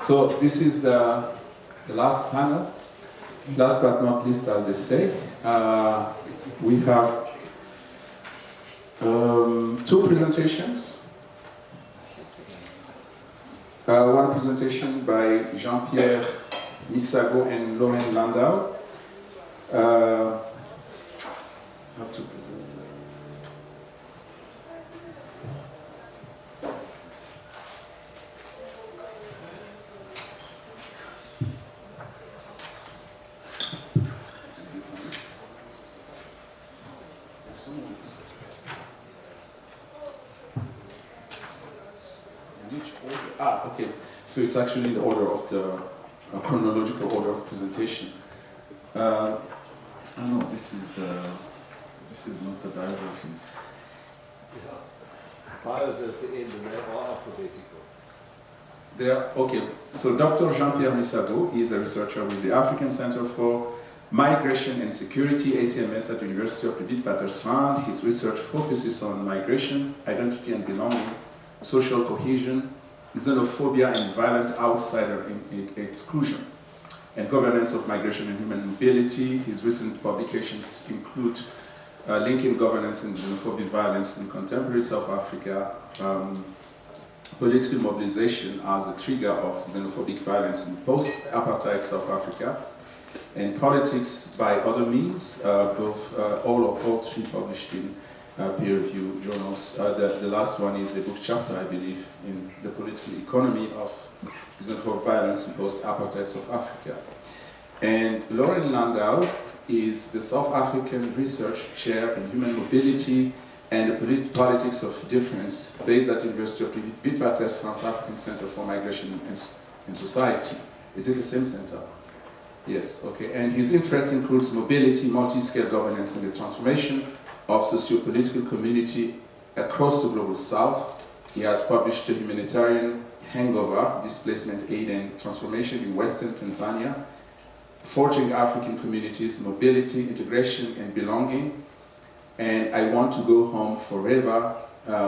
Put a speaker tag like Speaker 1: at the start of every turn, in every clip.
Speaker 1: So this is the last panel. Last but not least, as they say, we have two presentations. One presentation by Jean-Pierre, Misago, and Loren Landau. I have to present. Okay. So it's actually the order of the chronological order of presentation. I know this is not the biographies.
Speaker 2: Files at the end and they're all alphabetical.
Speaker 1: Okay. So Dr. Jean-Pierre Misago is a researcher with the African Center for Migration and Security, ACMS, at the University of Witwatersrand. His research focuses on migration, identity and belonging, social cohesion, xenophobia and violent outsider exclusion, and governance of migration and human mobility. His recent publications include linking governance and xenophobic violence in contemporary South Africa, political mobilization as a trigger of xenophobic violence in post-apartheid South Africa, and politics by other means, all three published in peer-reviewed journals. The last one is a book chapter, I believe, in the political economy of xenophobic violence in post-apartheid South Africa. And Loren Landau is the South African Research Chair in Human Mobility and the Politics of Difference, based at the University of Witwatersrand, South African Center for Migration and Society. Is it the same center? Yes, okay. And his interest includes mobility, multi-scale governance, and the transformation of socio-political community across the global south. He has published The Humanitarian Hangover, Displacement Aid and Transformation in Western Tanzania, Forging African Communities, Mobility, Integration and Belonging, and I Want to Go Home Forever,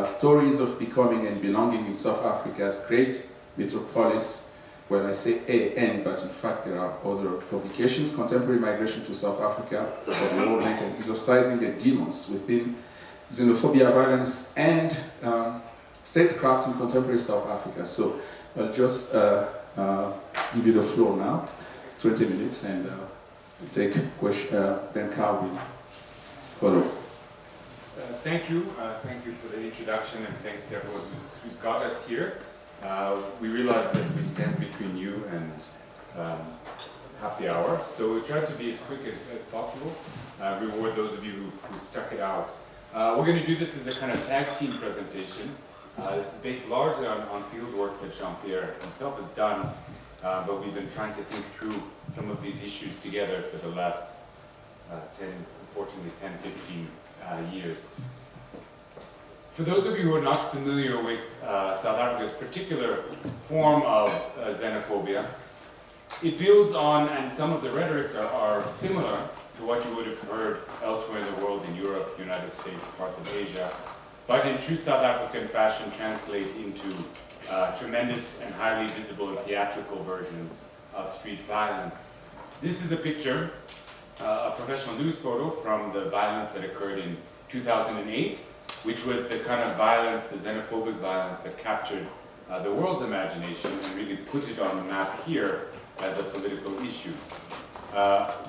Speaker 1: Stories of Becoming and Belonging in South Africa's Great Metropolis. Well, I say AN, but in fact there are other publications. Contemporary Migration to South Africa, for the World Bank, and exercising the demons within xenophobia, violence, and statecraft in contemporary South Africa. So I'll just give you the floor now, 20 minutes, and take questions, then Karl will follow.
Speaker 3: Thank you for the introduction, and thanks to everyone who's got us here. We realize that we stand between you and half the hour, so we try to be as quick as possible, reward those of you who stuck it out. We're going to do this as a kind of tag team presentation. This is based largely on field work that Jean-Pierre himself has done, but we've been trying to think through some of these issues together for the last 10, 15 years. For those of you who are not familiar with South Africa's particular form of xenophobia, it builds on, and some of the rhetorics are similar to what you would have heard elsewhere in the world, in Europe, United States, parts of Asia, but in true South African fashion translate into tremendous and highly visible and theatrical versions of street violence. This is a picture, a professional news photo from the violence that occurred in 2008, which was the kind of violence, the xenophobic violence that captured the world's imagination and really put it on the map here as a political issue.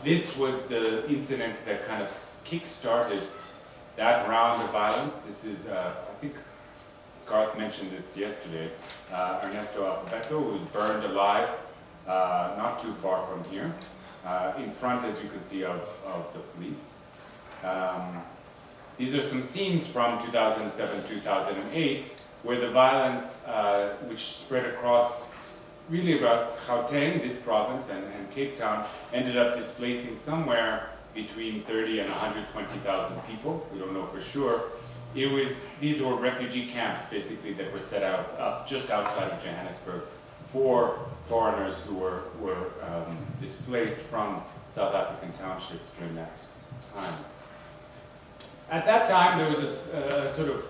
Speaker 3: This was the incident that kind of kick-started that round of violence. This is, I think Garth mentioned this yesterday, Ernesto Alfabeto, who was burned alive not too far from here, in front, as you can see, of the police. These are some scenes from 2007-2008, where the violence, which spread across really about Gauteng, this province, and Cape Town, ended up displacing somewhere between 30 and 120,000 people. We don't know for sure. These were refugee camps, basically, that were set up just outside of Johannesburg for foreigners who were displaced from South African townships during that time. At that time, there was a sort of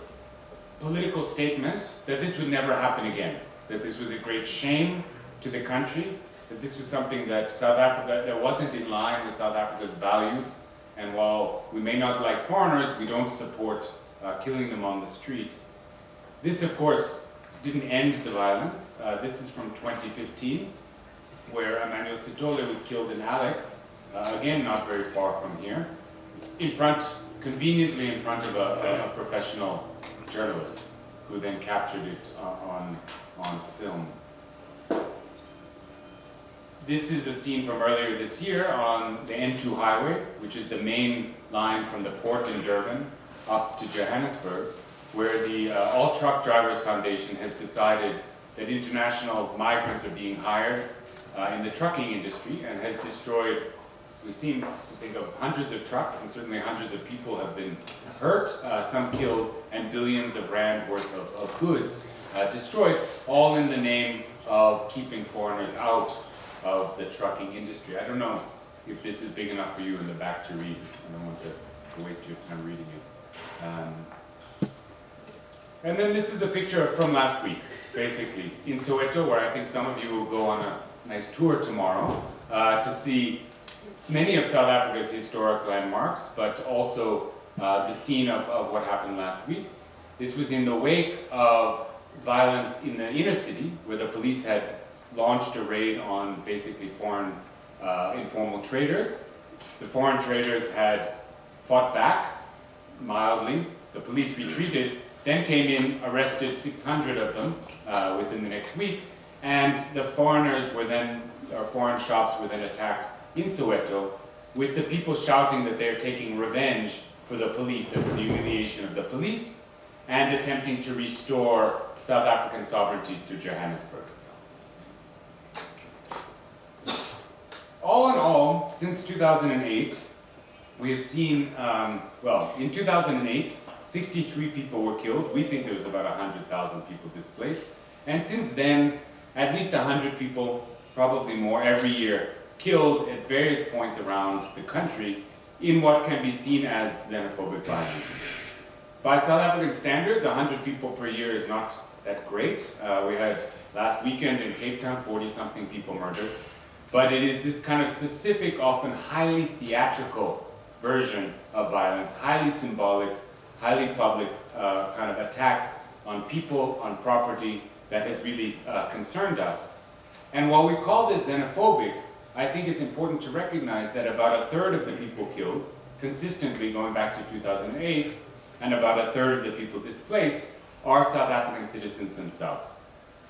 Speaker 3: political statement that this would never happen again, that this was a great shame to the country, that this was something that South Africa, that wasn't in line with South Africa's values. And while we may not like foreigners, we don't support killing them on the street. This, of course, didn't end the violence. This is from 2015, where Emmanuel Sitole was killed in Alex, again, not very far from here, conveniently in front of a professional journalist, who then captured it on film. This is a scene from earlier this year on the N2 highway, which is the main line from the port in Durban up to Johannesburg, where the All Truck Drivers Foundation has decided that international migrants are being hired in the trucking industry and has destroyed, we seem to think of hundreds of trucks, and certainly hundreds of people have been hurt, some killed, and billions of rand worth of goods destroyed, all in the name of keeping foreigners out of the trucking industry. I don't know if this is big enough for you in the back to read. I don't want to waste your time reading it. And then this is a picture from last week, basically, in Soweto, where I think some of you will go on a nice tour tomorrow to see many of South Africa's historic landmarks, but also the scene of what happened last week. This was in the wake of violence in the inner city, where the police had launched a raid on basically foreign informal traders. The foreign traders had fought back mildly. The police retreated, then came in, arrested 600 of them within the next week, and the foreigners were then, or foreign shops were then attacked in Soweto, with the people shouting that they're taking revenge for the police and for the humiliation of the police, and attempting to restore South African sovereignty to Johannesburg. All in all, since 2008, we have seen, well, in 2008, 63 people were killed. We think there was about 100,000 people displaced. And since then, at least 100 people, probably more, every year, killed at various points around the country in what can be seen as xenophobic violence. By South African standards, 100 people per year is not that great. We had last weekend in Cape Town, 40-something people murdered. But it is this kind of specific, often highly theatrical version of violence, highly symbolic, highly public kind of attacks on people, on property, that has really concerned us. And while we call this xenophobic, I think it's important to recognize that about a third of the people killed, consistently going back to 2008, and about a third of the people displaced, are South African citizens themselves.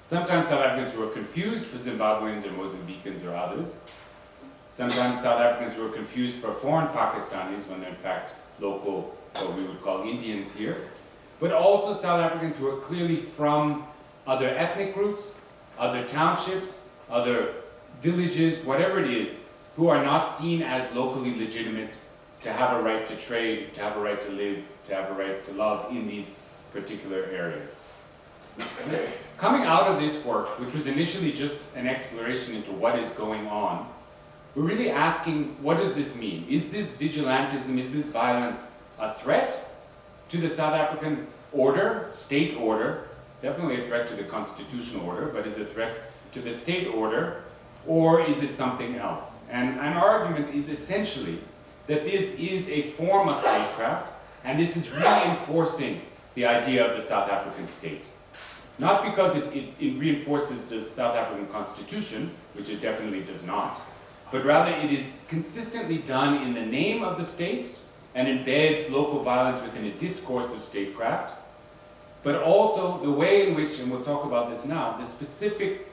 Speaker 3: Sometimes South Africans who are confused for Zimbabweans or Mozambicans or others. Sometimes South Africans who are confused for foreign Pakistanis when they're in fact local, what we would call Indians here. But also South Africans who are clearly from other ethnic groups, other townships, other villages, whatever it is, who are not seen as locally legitimate to have a right to trade, to have a right to live, to have a right to love in these particular areas. Coming out of this work, which was initially just an exploration into what is going on, we're really asking, what does this mean? Is this vigilantism, is this violence a threat to the South African order, state order, definitely a threat to the constitutional order, but is it a threat to the state order, or is it something else? And an argument is essentially that this is a form of statecraft, and this is reinforcing the idea of the South African state. Not because it reinforces the South African Constitution, which it definitely does not, but rather it is consistently done in the name of the state and embeds local violence within a discourse of statecraft, but also the way in which, and we'll talk about this now, the specific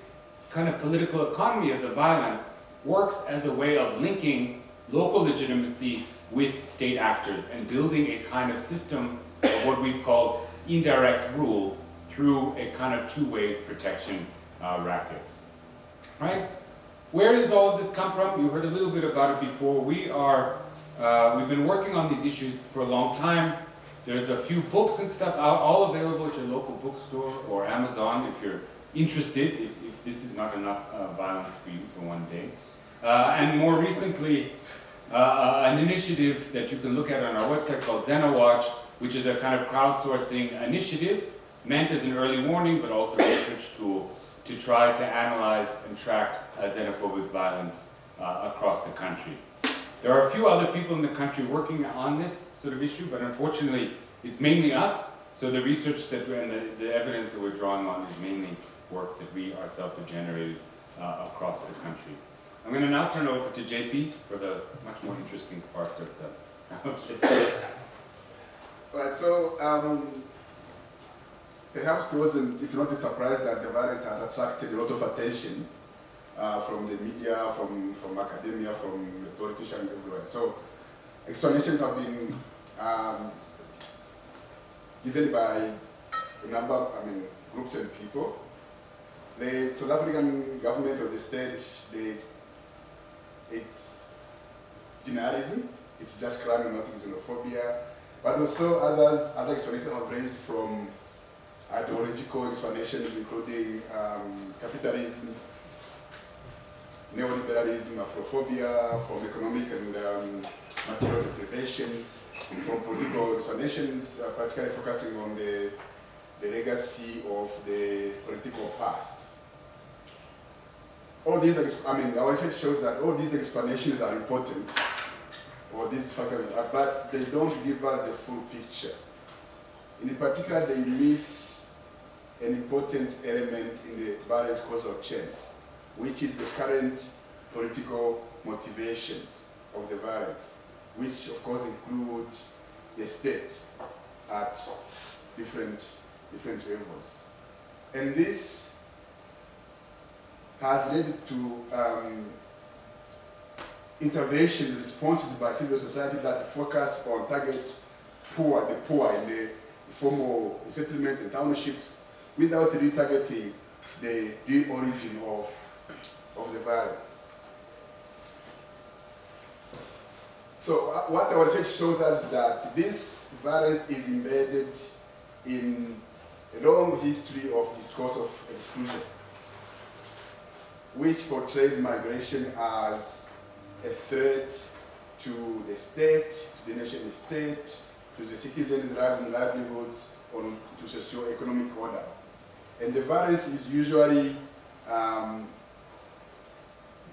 Speaker 3: kind of political economy of the violence works as a way of linking local legitimacy with state actors and building a kind of system of what we've called indirect rule through a kind of two-way protection rackets. Right? Where does all of this come from? You heard a little bit about it before. We've been working on these issues for a long time. There's a few books and stuff out, all available at your local bookstore or Amazon if you're interested, if this is not enough violence for you for one day. And more recently, an initiative that you can look at on our website called XenoWatch, which is a kind of crowdsourcing initiative meant as an early warning, but also a research tool to try to analyze and track xenophobic violence across the country. There are a few other people in the country working on this sort of issue, but unfortunately it's mainly us, so the research that and the evidence that we're drawing on is mainly work that we ourselves have generated across the country. I'm going to now turn over to JP for the much more interesting part of the
Speaker 4: Right, so perhaps it's not a surprise that the virus has attracted a lot of attention from the media, from academia, from politicians everywhere. So explanations have been given by a number of groups and people. The South African government or the state, it's denialism, it's just crime and not xenophobia. But also other explanations have ranged from ideological explanations, including capitalism, neoliberalism, Afrophobia, from economic and material deprivations, from political explanations, particularly focusing on the legacy of the political past. All these, our research shows that all these explanations are important, or these factors, but they don't give us the full picture. In particular, they miss an important element in the various causal chain, which is the current political motivations of the violence, which of course include the state at different levels. And this has led to intervention responses by civil society that focus on target the poor in the formal settlements and townships without retargeting the origin of the violence. So what our research shows us is that this violence is embedded in a long history of discourse of exclusion, which portrays migration as a threat to the state, to the nation state, to the citizens' lives and livelihoods, or to socio-economic order. And the violence is usually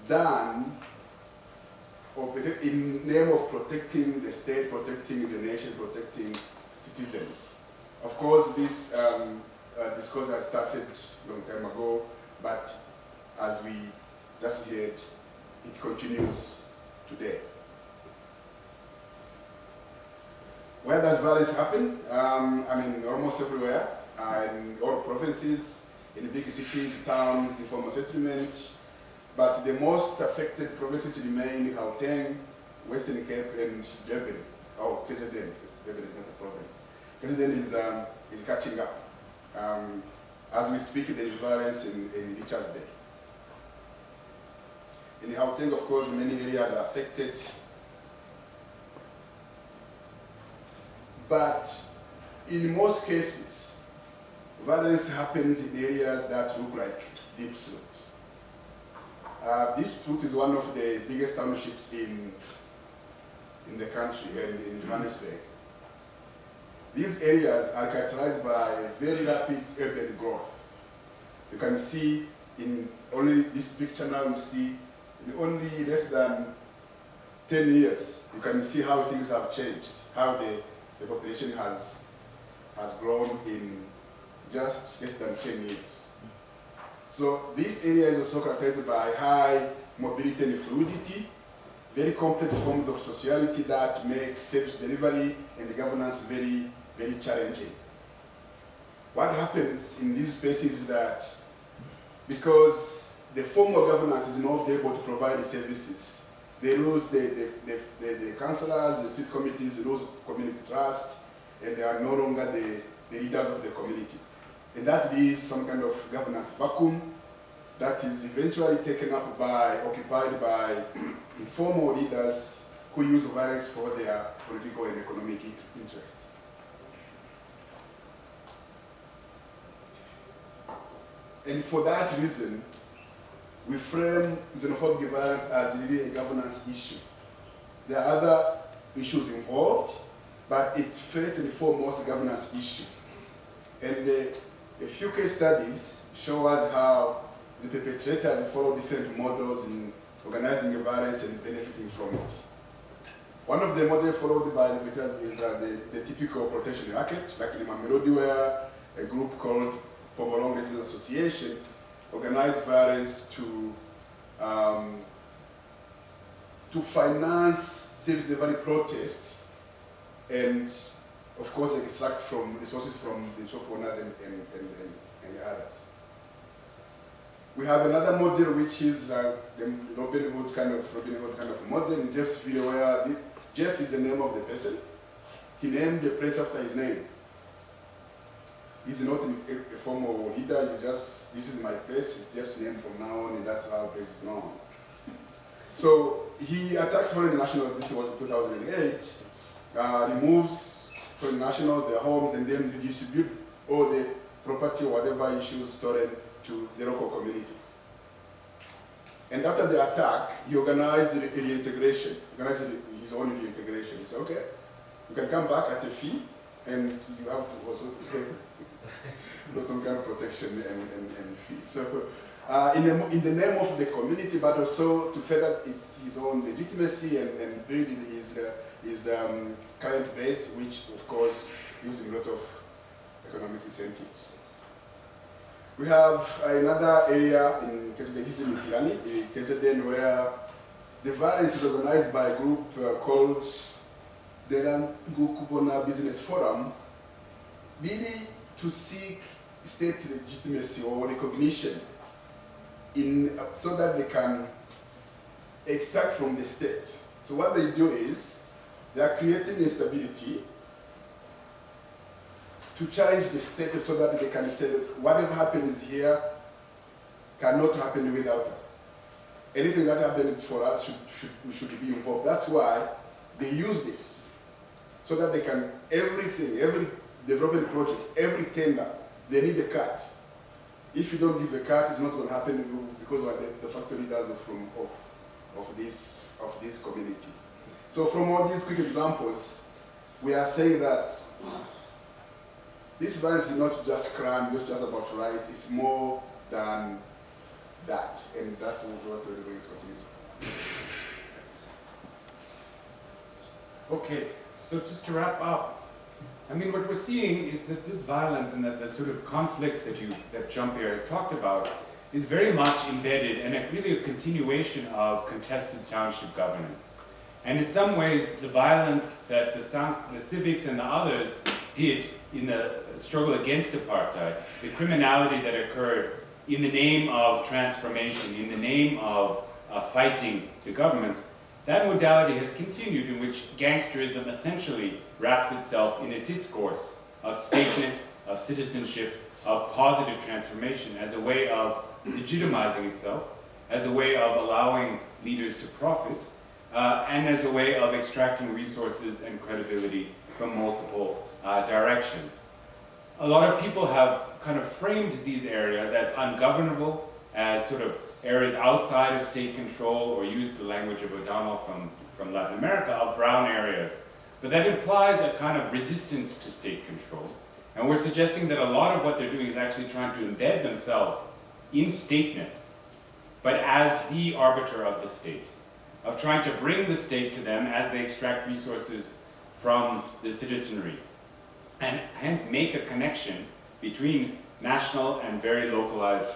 Speaker 4: done in name of protecting the state, protecting the nation, protecting citizens. Of course, this discourse has started a long time ago, but as we just heard, it continues today. Where does violence happen? Almost everywhere, in all provinces, in big cities, towns, informal settlements. But the most affected provinces remain Gauteng, Western Cape, and Durban. Oh, KZN. Durban is not a province. KZN is catching up. As we speak, there is violence in Richards Bay. In Gauteng, of course, many areas are affected. But in most cases, violence happens in areas that look like Deep Sloot. Deep Sloot is one of the biggest townships in the country and in Johannesburg. These areas are characterized by very rapid urban growth. You can see in only this picture now, you see in only less than 10 years, you can see how things have changed, how the population has grown in just less than 10 years. So this area is also characterized by high mobility and fluidity, very complex forms of sociality that make service delivery and governance very, very challenging. What happens in these spaces is that because the formal governance is not able to provide the services, they lose the councillors, the street committees, they lose community trust, and they are no longer the leaders of the community. And that leaves some kind of governance vacuum that is eventually occupied by informal leaders who use violence for their political and economic interest. And for that reason, we frame xenophobic violence as really a governance issue. There are other issues involved, but it's first and foremost a governance issue. And the A few case studies show us how the perpetrators follow different models in organizing violence and benefiting from it. One of the models followed by the perpetrators is the typical protection racket, like in Mamelodi, where a group called Pomolong Residents Association organized violence to finance service delivery protests and, of course, extract from resources from the shop owners and others. We have another model which is the Robin Hood kind of model in Jeff's video, where Jeff is the name of the person. He named the place after his name. He's not a formal leader, this is my place, it's Jeff's name from now on, and that's how the place is known. So he attacks foreign nationals, this was in 2008, removes foreign nationals, their homes, and then redistribute all the property or whatever issues stolen to the local communities. And after the attack, he organized reintegration, his own reintegration. He said, okay, you can come back at a fee, and you have to also pay some kind of protection and fee. So in the name of the community, but also to further his own legitimacy and build his current base, which of course using a lot of economic incentives. We have another area in KZN in KZN where the violence is organized by a group called the Rangu Kubona Business Forum, really to seek state legitimacy or recognition so that they can extract from the state. So what they do is they are creating instability to challenge the state so that they can say that whatever happens here cannot happen without us. Anything that happens for us should be involved. That's why they use this, so that they can, every development project, every tender, they need a cut. If you don't give a cut, it's not going to happen because of the factory does of this community. So from all these quick examples, we are saying that this violence is not just crime, not just about rights, it's more than that, and that's what we're going to continue.
Speaker 3: Okay, so just to wrap up, I mean, what we're seeing is that this violence and the sort of conflicts that Jean-Pierre has talked about is very much embedded and really a continuation of contested township governance. And in some ways, the violence that the civics and the others did in the struggle against apartheid, the criminality that occurred in the name of transformation, in the name of fighting the government, that modality has continued, in which gangsterism essentially wraps itself in a discourse of stateness, of citizenship, of positive transformation as a way of legitimizing itself, as a way of allowing leaders to profit, and as a way of extracting resources and credibility from multiple directions. A lot of people have kind of framed these areas as ungovernable, as sort of areas outside of state control, or used the language of O'Donnell from Latin America, of brown areas. But that implies a kind of resistance to state control. And we're suggesting that a lot of what they're doing is actually trying to embed themselves in stateness, but as the arbiter of the state, of trying to bring the state to them as they extract resources from the citizenry, and hence make a connection between national and very localized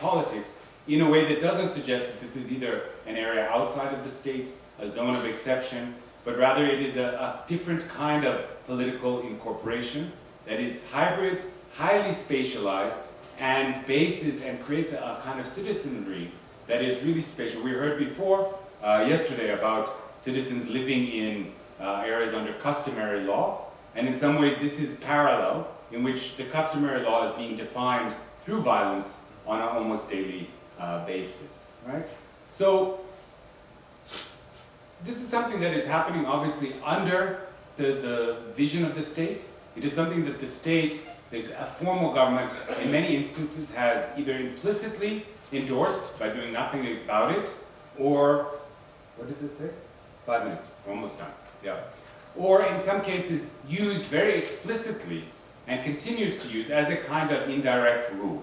Speaker 3: politics in a way that doesn't suggest that this is either an area outside of the state, a zone of exception, but rather it is a different kind of political incorporation that is hybrid, highly spatialized, and bases and creates a kind of citizenry that is really spatial. We heard before, yesterday, about citizens living in areas under customary law, and in some ways this is parallel, in which the customary law is being defined through violence on an almost daily basis, right? So this is something that is happening obviously under the vision of the state. It is something that the state, a formal government, in many instances has either implicitly endorsed by doing nothing about it, or, what does it say? 5 minutes, we're almost done, yeah. Or in some cases used very explicitly and continues to use as a kind of indirect rule,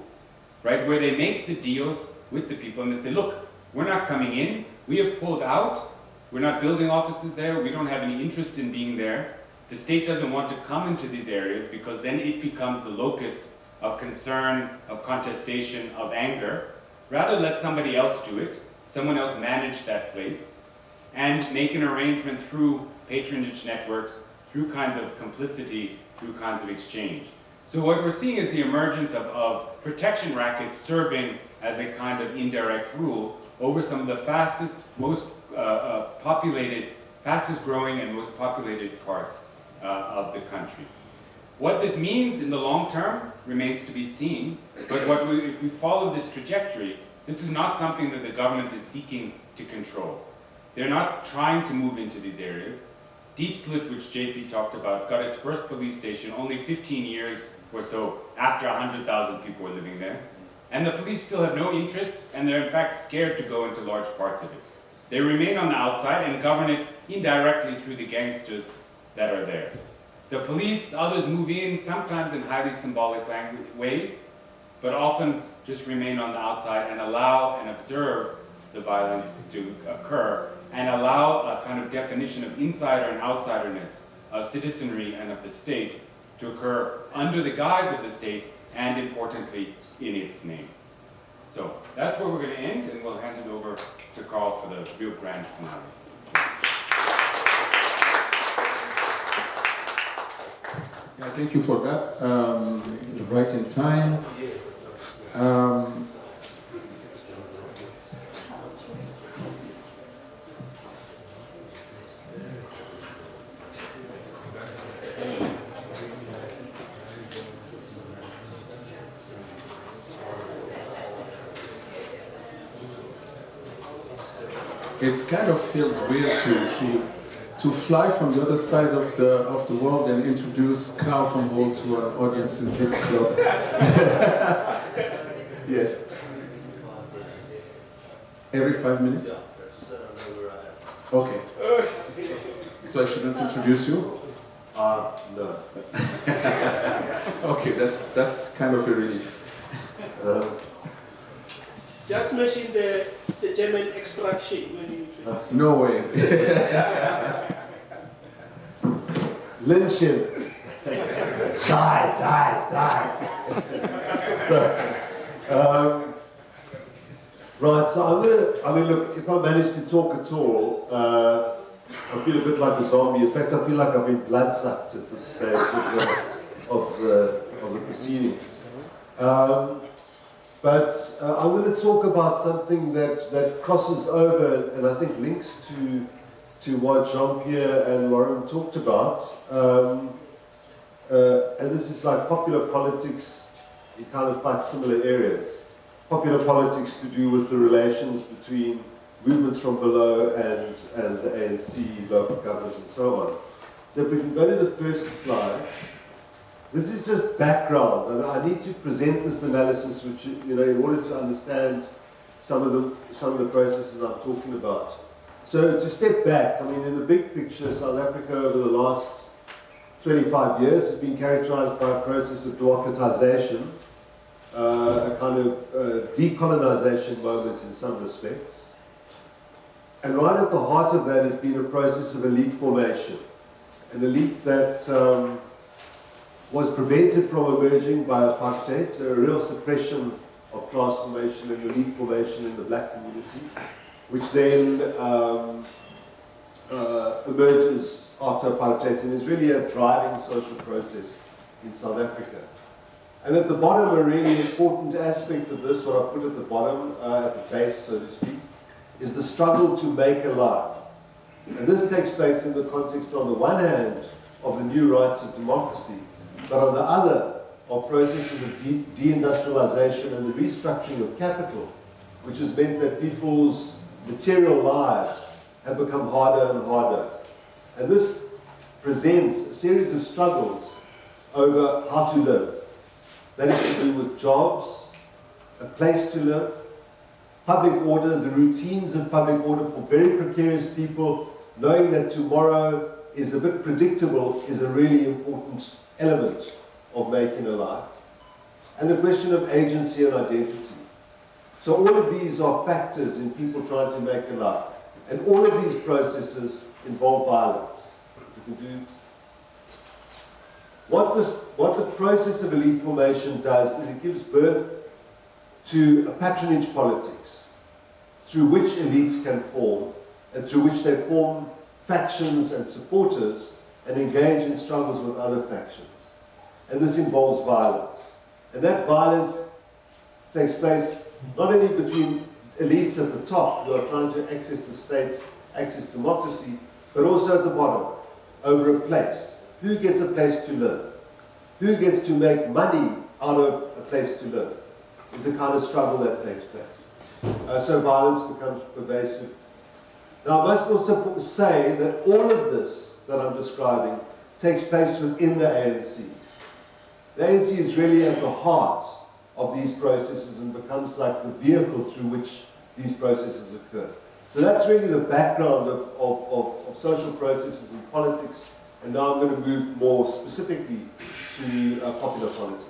Speaker 3: right? Where they make the deals with the people and they say, look, we're not coming in, we have pulled out, we're not building offices there, we don't have any interest in being there. The state doesn't want to come into these areas because then it becomes the locus of concern, of contestation, of anger. Rather let somebody else do it, someone else manage that place, and make an arrangement through patronage networks, through kinds of complicity, through kinds of exchange. So what we're seeing is the emergence of protection rackets serving as a kind of indirect rule over some of the fastest, most populated, fastest growing and most populated parts of the country. What this means in the long term remains to be seen, but if we follow this trajectory, this is not something that the government is seeking to control. They're not trying to move into these areas. Deep Slit, which JP talked about, got its first police station only 15 years or so after 100,000 people were living there. And the police still have no interest, and they're in fact scared to go into large parts of it. They remain on the outside and govern it indirectly through the gangsters that are there. The police, others move in, sometimes in highly symbolic ways, but often just remain on the outside and allow and observe the violence to occur, and allow a kind of definition of insider and outsiderness, of citizenry and of the state to occur under the guise of the state, and importantly, in its name. So that's where we're going to end, and we'll hand it over to Karl for the real grand finale.
Speaker 1: Yeah, thank you for that. Right in time. It kind of feels weird to fly from the other side of the world and introduce Karl von Holdt to an audience in this club. Yes. Every 5 minutes? Okay. So I shouldn't introduce you?
Speaker 2: No.
Speaker 1: Okay, that's kind of a relief.
Speaker 5: Just mention the German extraction when you introduce.
Speaker 1: No way.
Speaker 2: Lynch him. Die. Right, so I mean, look, if I manage to talk at all, I feel a bit like a zombie. In fact, I feel like I've been bloodsucked at this stage of the proceedings. But I'm going to talk about something that crosses over and I think links to what Jean-Pierre and Loren talked about. And this is like popular politics in kind of quite similar areas. Popular politics to do with the relations between movements from below and the ANC, local government and so on. So if we can go to the first slide. This is just background, and I need to present this analysis, which, you know, in order to understand some of the processes I'm talking about. So to step back, I mean, in the big picture, South Africa over the last 25 years has been characterized by a process of democratization, a kind of decolonization moment in some respects. And right at the heart of that has been a process of elite formation, an elite that was prevented from emerging by apartheid, so a real suppression of class formation and elite formation in the black community, which then emerges after apartheid and is really a driving social process in South Africa. And at the bottom, a really important aspect of this, what I put at the bottom, at the base, so to speak, is the struggle to make a life. And this takes place in the context, on the one hand, of the new rights of democracy, but on the other, of processes of deindustrialization and the restructuring of capital, which has meant that people's material lives have become harder and harder. And this presents a series of struggles over how to live. That is to do with jobs, a place to live, public order, the routines of public order for very precarious people, knowing that tomorrow is a bit predictable is a really important element. of making a life, and the question of agency and identity. So all of these are factors in people trying to make a life. And all of these processes involve violence. You can do what the process of elite formation does is it gives birth to a patronage politics through which elites can form and through which they form factions and supporters and engage in struggles with other factions. And this involves violence. And that violence takes place not only between elites at the top who are trying to access the state, access democracy, but also at the bottom, over a place. Who gets a place to live? Who gets to make money out of a place to live? Is the kind of struggle that takes place. So violence becomes pervasive. Now, I must also say that all of this that I'm describing takes place within the ANC. The ANC is really at the heart of these processes and becomes like the vehicle through which these processes occur. So that's really the background of social processes and politics, and now I'm going to move more specifically to popular politics.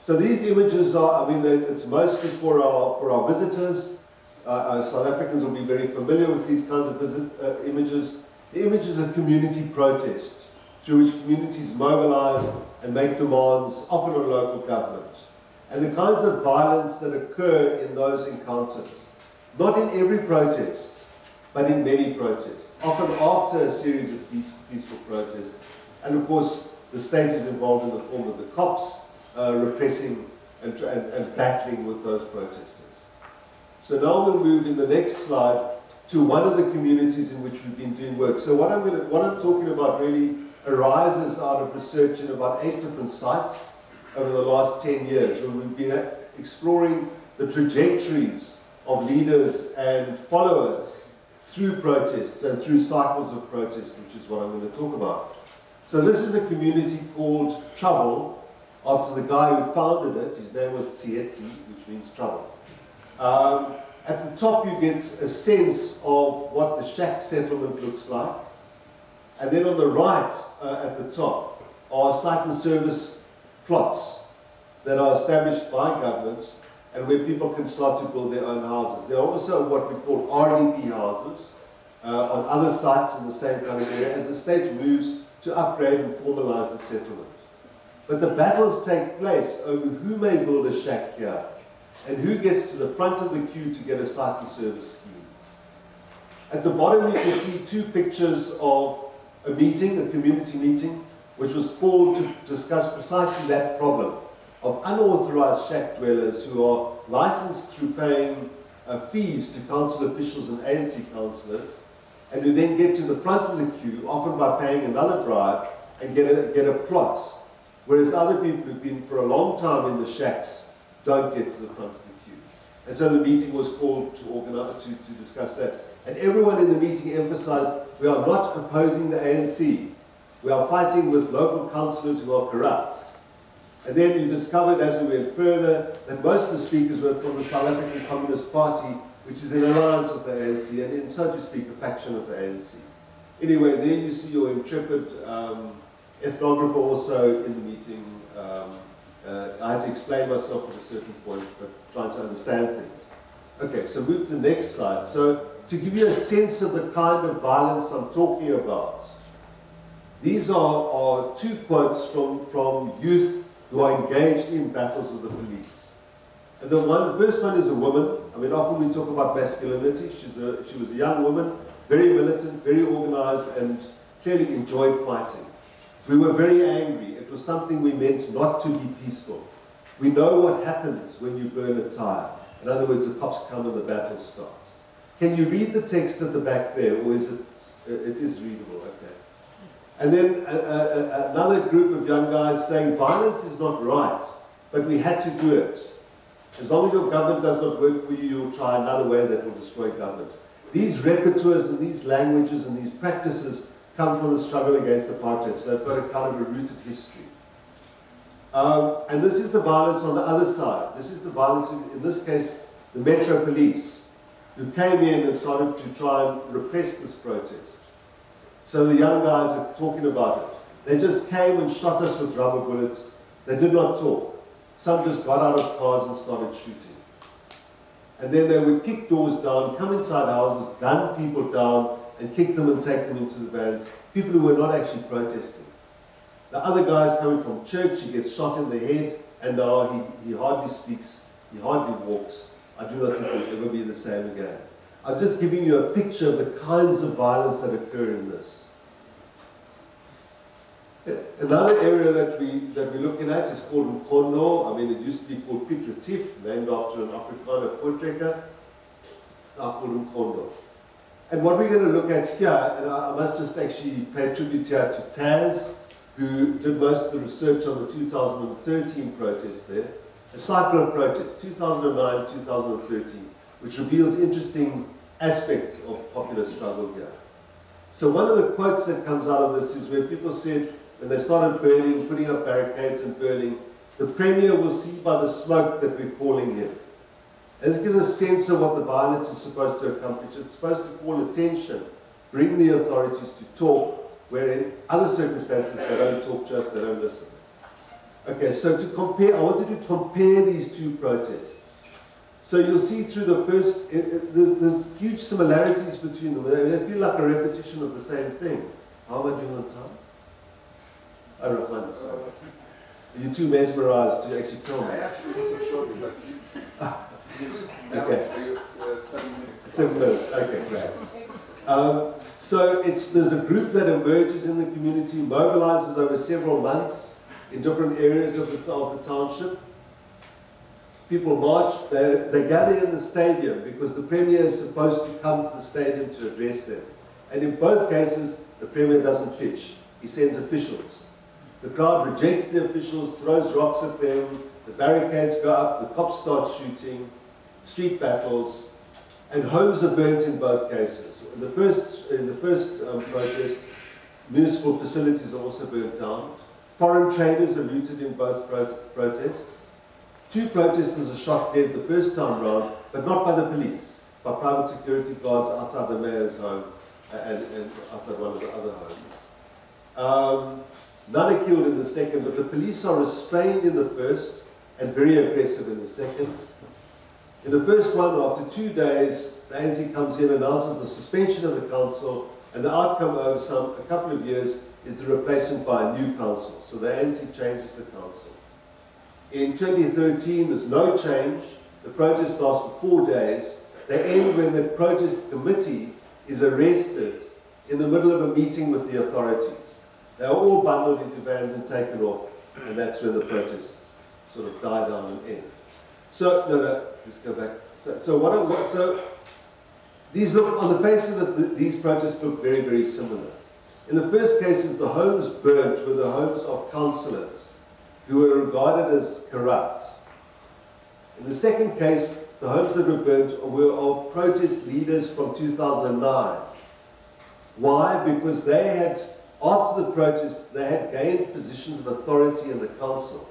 Speaker 2: So these images are, it's mostly for our visitors. South Africans will be very familiar with these kinds of images. The image is a community protest through which communities mobilize and make demands, often on local government. And the kinds of violence that occur in those encounters, not in every protest, but in many protests, often after a series of peaceful protests. And of course, the state is involved in the form of the cops repressing and battling with those protesters. So now we'll move in the next slide to one of the communities in which we've been doing work. So what I'm talking about really arises out of research in about 8 different sites over the last 10 years, where we've been exploring the trajectories of leaders and followers through protests and through cycles of protest, which is what I'm going to talk about. So this is a community called Trouble, after the guy who founded it. His name was Tsietsi, which means trouble. At the top you get a sense of what the shack settlement looks like. And then on the right, at the top, are site and service plots that are established by government and where people can start to build their own houses. There are also what we call RDP houses on other sites in the same kind of area as the state moves to upgrade and formalize the settlement. But the battles take place over who may build a shack here and who gets to the front of the queue to get a site and service scheme. At the bottom you can see 2 pictures of a meeting, a community meeting, which was called to discuss precisely that problem of unauthorized shack dwellers who are licensed through paying fees to council officials and ANC councillors, and who then get to the front of the queue, often by paying another bribe, and get a plot, whereas other people who've been for a long time in the shacks don't get to the front of the queue. And so the meeting was called to organize, to discuss that. And everyone in the meeting emphasized, we are not opposing the ANC. We are fighting with local councillors who are corrupt. And then you discovered as we went further that most of the speakers were from the South African Communist Party, which is in alliance with the ANC, and in, so to speak, a faction of the ANC. Anyway, there you see your intrepid ethnographer also in the meeting. I had to explain myself at a certain point, but trying to understand things. Okay, so move to the next slide. So to give you a sense of the kind of violence I'm talking about, these are 2 quotes from youth who are engaged in battles with the police. And the first one is a woman. Often we talk about masculinity. She was a young woman, very militant, very organized, and clearly enjoyed fighting. We were very angry. It was something we meant not to be peaceful. We know what happens when you burn a tire. In other words, the cops come and the battle starts. Can you read the text at the back there, or is it is readable? Okay. And then another group of young guys saying, violence is not right, but we had to do it. As long as your government does not work for you, you'll try another way that will destroy government. These repertoires and these languages and these practices come from the struggle against apartheid, so they've got a kind of a rooted history. And this is the violence on the other side. This is the violence, in this case, the Metro Police, who came in and started to try and repress this protest. So the young guys are talking about it. They just came and shot us with rubber bullets. They did not talk. Some just got out of cars and started shooting. And then they would kick doors down, come inside houses, gun people down, and kick them and take them into the vans. People who were not actually protesting. The other guy's coming from church, he gets shot in the head, and now he hardly speaks, he hardly walks. I do not think he'll ever be the same again. I'm just giving you a picture of the kinds of violence that occur in this. Another area that we're looking at is called Mkondo. I mean, it used to be called Pitratif, named after an Afrikaner voortrekker. It's now called Mkondo. And what we're going to look at here, and I must just actually pay tribute here to Taz, who did most of the research on the 2013 protest there, a cycle of protests, 2009, 2013, which reveals interesting aspects of popular struggle here. So one of the quotes that comes out of this is where people said, when they started burning, putting up barricades and burning, the Premier will see by the smoke that we're calling him. And this gives a sense of what the violence is supposed to accomplish. It's supposed to call attention, bring the authorities to talk, where in other circumstances they don't talk to us, they don't listen. Okay, so to compare, I wanted to compare these two protests. So you'll see through the first, there's huge similarities between them. They feel like a repetition of the same thing. How am I doing on time? I don't find it so. You're too mesmerized to actually tell me.
Speaker 1: I actually showed you, but
Speaker 2: okay.
Speaker 1: 7 minutes.
Speaker 2: 7 minutes, okay, great. So there's a group that emerges in the community, mobilizes over several months in different areas of the township. People march, they gather in the stadium because the Premier is supposed to come to the stadium to address them. And in both cases, the Premier doesn't pitch, he sends officials. The crowd rejects the officials, throws rocks at them, the barricades go up, the cops start shooting, street battles, and homes are burnt in both cases. In the first protest, municipal facilities are also burnt down. Foreign traders are looted in both protests. 2 protesters are shot dead the first time round, but not by the police, by private security guards outside the mayor's home and outside one of the other homes. None are killed in the second, but the police are restrained in the first and very aggressive in the second. In the first one, after 2 days, the ANC comes in, announces the suspension of the council, and the outcome over a couple of years is the replacement by a new council. So the ANC changes the council. In 2013, there's no change. The protest lasts for 4 days. They end when the protest committee is arrested in the middle of a meeting with the authorities. They are all bundled into vans and taken off, and that's when the protests sort of die down and end. So, no, just go back. So these look, on the face of it, these protests look very, very similar. In the first cases, the homes burnt were the homes of councillors who were regarded as corrupt. In the second case, the homes that were burnt were of protest leaders from 2009. Why? Because they had, after the protests, they had gained positions of authority in the council.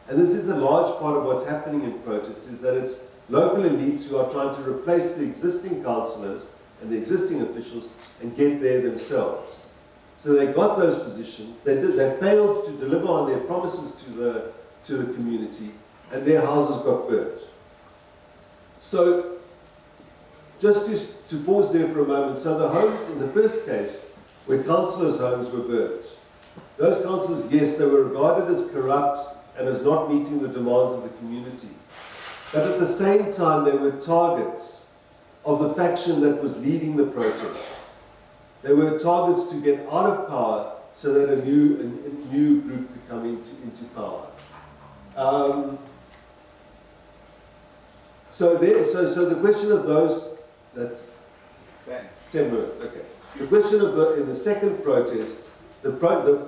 Speaker 2: And this is a large part of what's happening in protests, is that it's local elites who are trying to replace the existing councillors and the existing officials and get there themselves. So they got those positions, they failed to deliver on their promises to the community, and their houses got burnt. So, just to pause there for a moment, so the homes in the first case, where councillors' homes were burnt, those councillors, yes, they were regarded as corrupt and as not meeting the demands of the community. But at the same time, they were targets of the faction that was leading the protests. They were targets to get out of power so that a new group could come into power. So the question of those, that's 10 minutes, okay. The question of in the second protest, the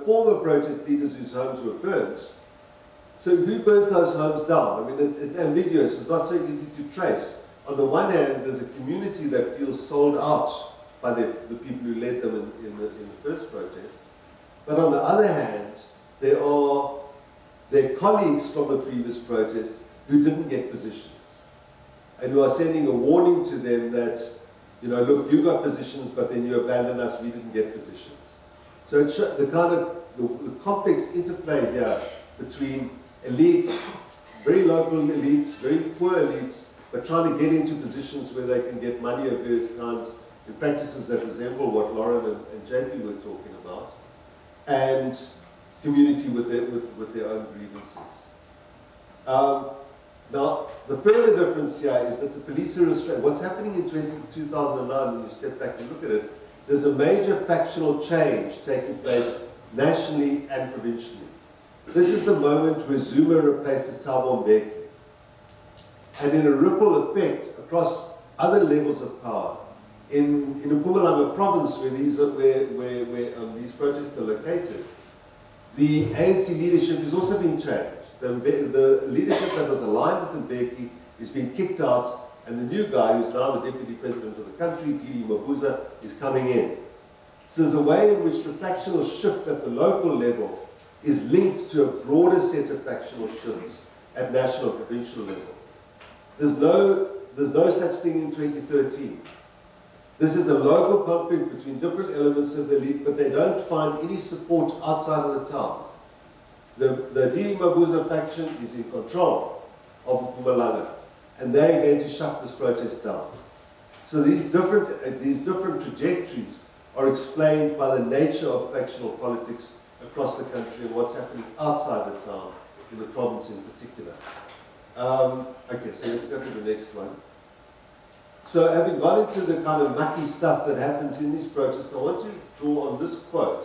Speaker 2: former protest leaders whose homes were burnt, so who burnt those homes down? I mean, it's ambiguous, it's not so easy to trace. On the one hand, there's a community that feels sold out by the people who led them in the first protest. But on the other hand, there are their colleagues from the previous protest who didn't get positions and who are sending a warning to them that, you know, look, you got positions, but then you abandoned us, we didn't get positions. So it's the kind of the complex interplay here between elites, very local elites, very poor elites, but trying to get into positions where they can get money of various kinds in practices that resemble what Loren and JP were talking about, and community with their own grievances. Now, the further difference here is that the police are restrained. What's happening in 2009, when you step back and look at it, there's a major factional change taking place nationally and provincially. This is the moment where Zuma replaces Thabo Mbeki. And in a ripple effect across other levels of power, in Mpumalanga province, where these protests are located, the ANC leadership is also being changed. The leadership that was aligned with Mbeki is being kicked out, and the new guy, who's now the deputy president of the country, Didi Mabuza, is coming in. So there's a way in which the factional shift at the local level is linked to a broader set of factional shifts at national, provincial level. There's no such thing in 2013. This is a local conflict between different elements of the elite, but they don't find any support outside of the town. The Didi Mabuza faction is in control of Mpumalanga, and they're going to shut this protest down. So these different trajectories are explained by the nature of factional politics across the country and what's happening outside the town, in the province in particular. Okay, so let's go to the next one. So having gone into the kind of mucky stuff that happens in these protests, I want to draw on this quote,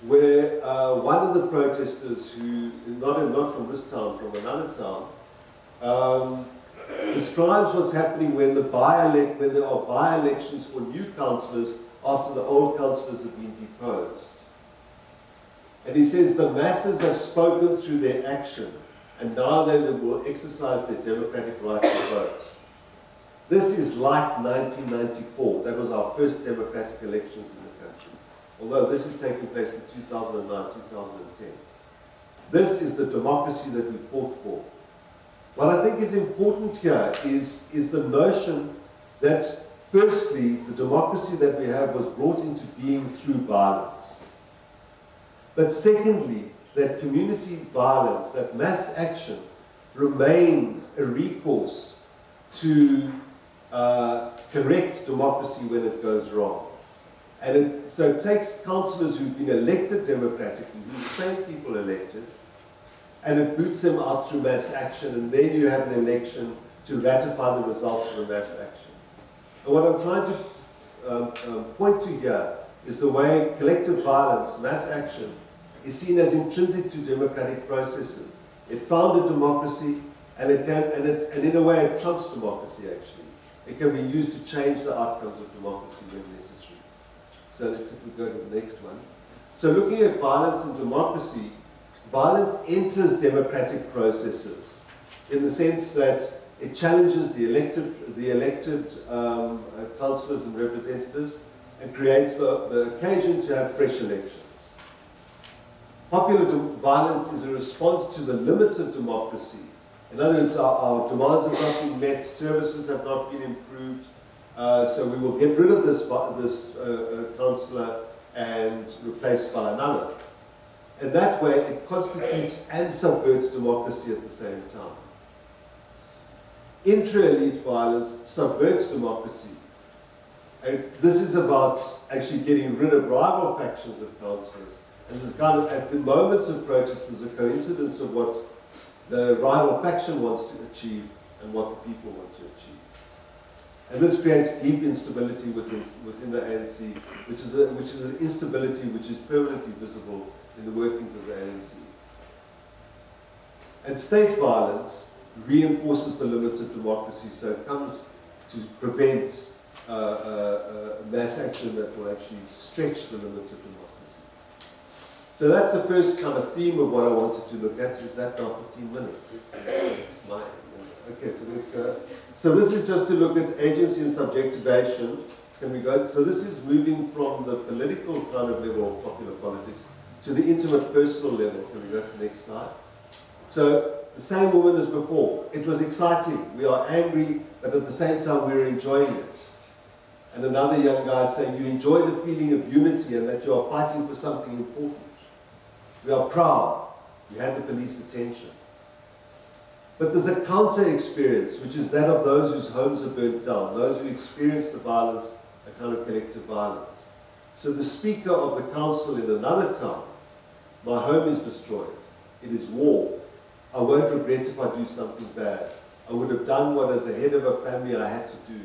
Speaker 2: where one of the protesters, who not from this town, from another town, describes what's happening when there are by-elections for new councillors after the old councillors have been deposed. And he says, the masses have spoken through their action, and now they will exercise their democratic right to vote. This is like 1994. That was our first democratic elections in the country. Although this is taking place in 2009, 2010. This is the democracy that we fought for. What I think is important here is the notion that, firstly, the democracy that we have was brought into being through violence. But secondly, that community violence, that mass action, remains a recourse to correct democracy when it goes wrong. And so it takes councillors who've been elected democratically, who the same people elected, and it boots them out through mass action, and then you have an election to ratify the results of the mass action. And what I'm trying to point to here is the way collective violence, mass action, is seen as intrinsic to democratic processes. It founded democracy, and in a way it trumps democracy, actually. It can be used to change the outcomes of democracy when necessary. So if we go to the next one. So looking at violence and democracy, violence enters democratic processes in the sense that it challenges the elected councillors and representatives and creates the occasion to have fresh elections. Popular violence is a response to the limits of democracy. In other words, our demands have not been met, services have not been improved, so we will get rid of this councillor and replace by another. And that way, it constitutes and subverts democracy at the same time. Intra-elite violence subverts democracy. And this is about actually getting rid of rival factions of councillors. And there's kind of, at the moments of protest, there's a coincidence of what the rival faction wants to achieve and what the people want to achieve. And this creates deep instability within the ANC, which is an instability which is permanently visible in the workings of the ANC. And state violence reinforces the limits of democracy, so it comes to prevent mass action that will actually stretch the limits of democracy. So that's the first kind of theme of what I wanted to look at. Is that now 15 minutes? Okay, so let's go. So this is just to look at agency and subjectivation. Can we go? So this is moving from the political kind of level of popular politics to the intimate personal level. Can we go to the next slide? So the same woman as before. It was exciting. We are angry, but at the same time we're enjoying it. And another young guy saying, you enjoy the feeling of unity and that you are fighting for something important. We are proud. You had the police attention. But there's a counter experience, which is that of those whose homes are burnt down, those who experience the violence, a kind of collective violence. So the speaker of the council in another town, my home is destroyed, it is war, I won't regret if I do something bad, I would have done what as a head of a family I had to do,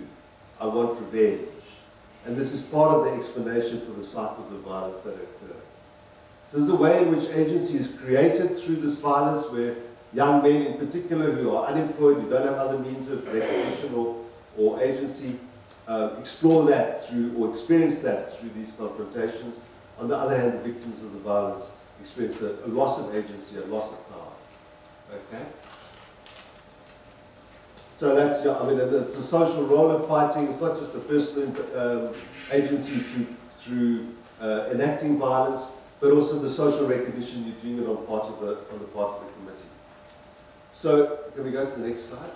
Speaker 2: I want revenge. And this is part of the explanation for the cycles of violence that occur. So there's a way in which agency is created through this violence where young men in particular who are unemployed, who don't have other means of recognition or agency, explore that through, or experience that through these confrontations. On the other hand, the victims of the violence experience a loss of agency, a loss of power. Okay? So that's, I mean, it's a social role of fighting. It's not just a personal agency through enacting violence, but also the social recognition you're doing it on the part of the committee. So, can we go to the next slide?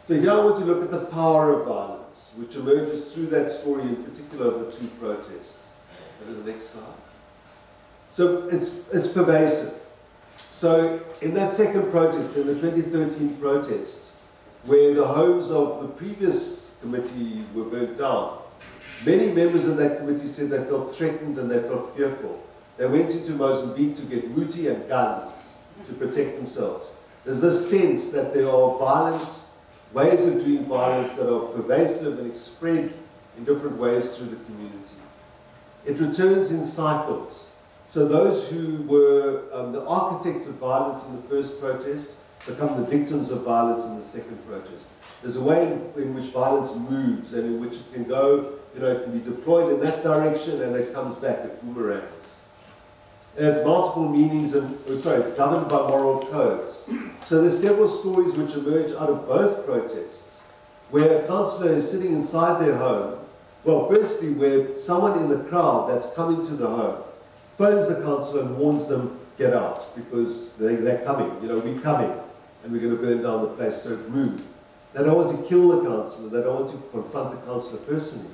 Speaker 2: So here I want to look at the power of violence, which emerges through that story, in particular of the two protests. Go to the next slide. So it's pervasive. So in that second protest, in the 2013 protest, where the homes of the previous committee were burnt down, many members of that committee said they felt threatened and they felt fearful. They went into Mozambique to get wooty and guns to protect themselves. There's this sense that there are violent ways of doing violence that are pervasive and spread in different ways through the community. It returns in cycles. So those who were the architects of violence in the first protest become the victims of violence in the second protest. There's a way in which violence moves and in which it can go, you know, it can be deployed in that direction and it comes back, it boomerangs. It has multiple meanings and, it's governed by moral codes. So there's several stories which emerge out of both protests, where a councillor is sitting inside their home. Well, firstly, where someone in the crowd that's coming to the home phones the councillor and warns them, get out, because they're coming, you know, we're coming, and we're going to burn down the place, so move. They don't want to kill the councillor, they don't want to confront the councillor personally.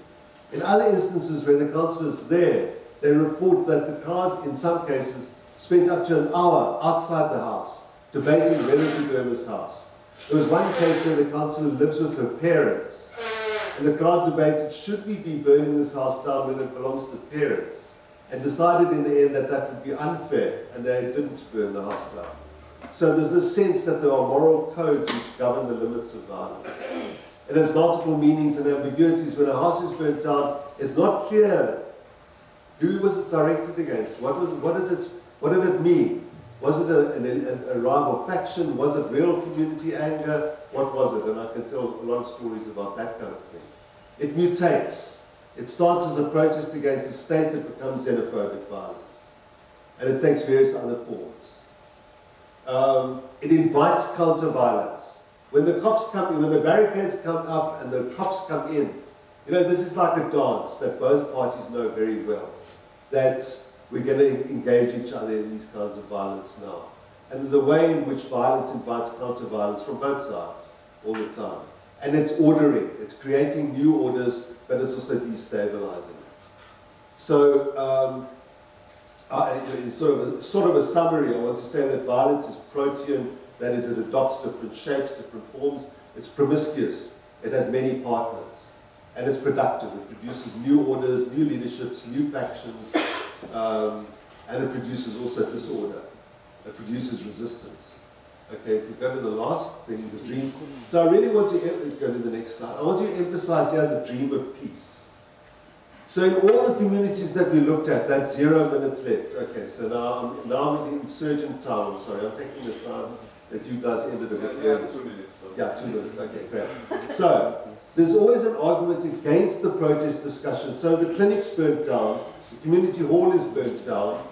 Speaker 2: In other instances where the councillor is there, they report that the crowd, in some cases, spent up to an hour outside the house, debating whether to burn this house. There was one case where the councillor lives with her parents, and the crowd debated, should we be burning this house down when it belongs to parents? And decided in the end that that would be unfair, and they didn't burn the house down. So there's this sense that there are moral codes which govern the limits of violence. It has multiple meanings and ambiguities. When a house is burnt down, it's not clear who was it directed against. What did it mean? Was it a rival faction? Was it real community anger? What was it? And I can tell a lot of stories about that kind of thing. It mutates. It starts as a protest against the state, it becomes xenophobic violence. And it takes various other forms. It invites counter-violence. When the cops come in, when the barricades come up and the cops come in, you know, this is like a dance that both parties know very well. That we're going to engage each other in these kinds of violence now. And there's a way in which violence invites counter-violence from both sides all the time. And it's ordering, it's creating new orders, but it's also destabilizing. So, in sort of a summary, I want to say that violence is protean, that is, it adopts different shapes, different forms. It's promiscuous, it has many partners, and it's productive. It produces new orders, new leaderships, new factions, and it produces also disorder. It produces resistance. Okay, if we go to the last thing, the dream. So I really want to go to the next slide. I want to emphasize here the dream of peace. So in all the communities that we looked at, that's 0 minutes left. Okay, so now I'm in insurgent time. I'm sorry, I'm taking the time that you guys ended a bit early.
Speaker 1: 2 minutes. So.
Speaker 2: Yeah, 2 minutes. Okay, great. So there's always an argument against the protest discussion. So the clinic's burnt down, the community hall is burnt down,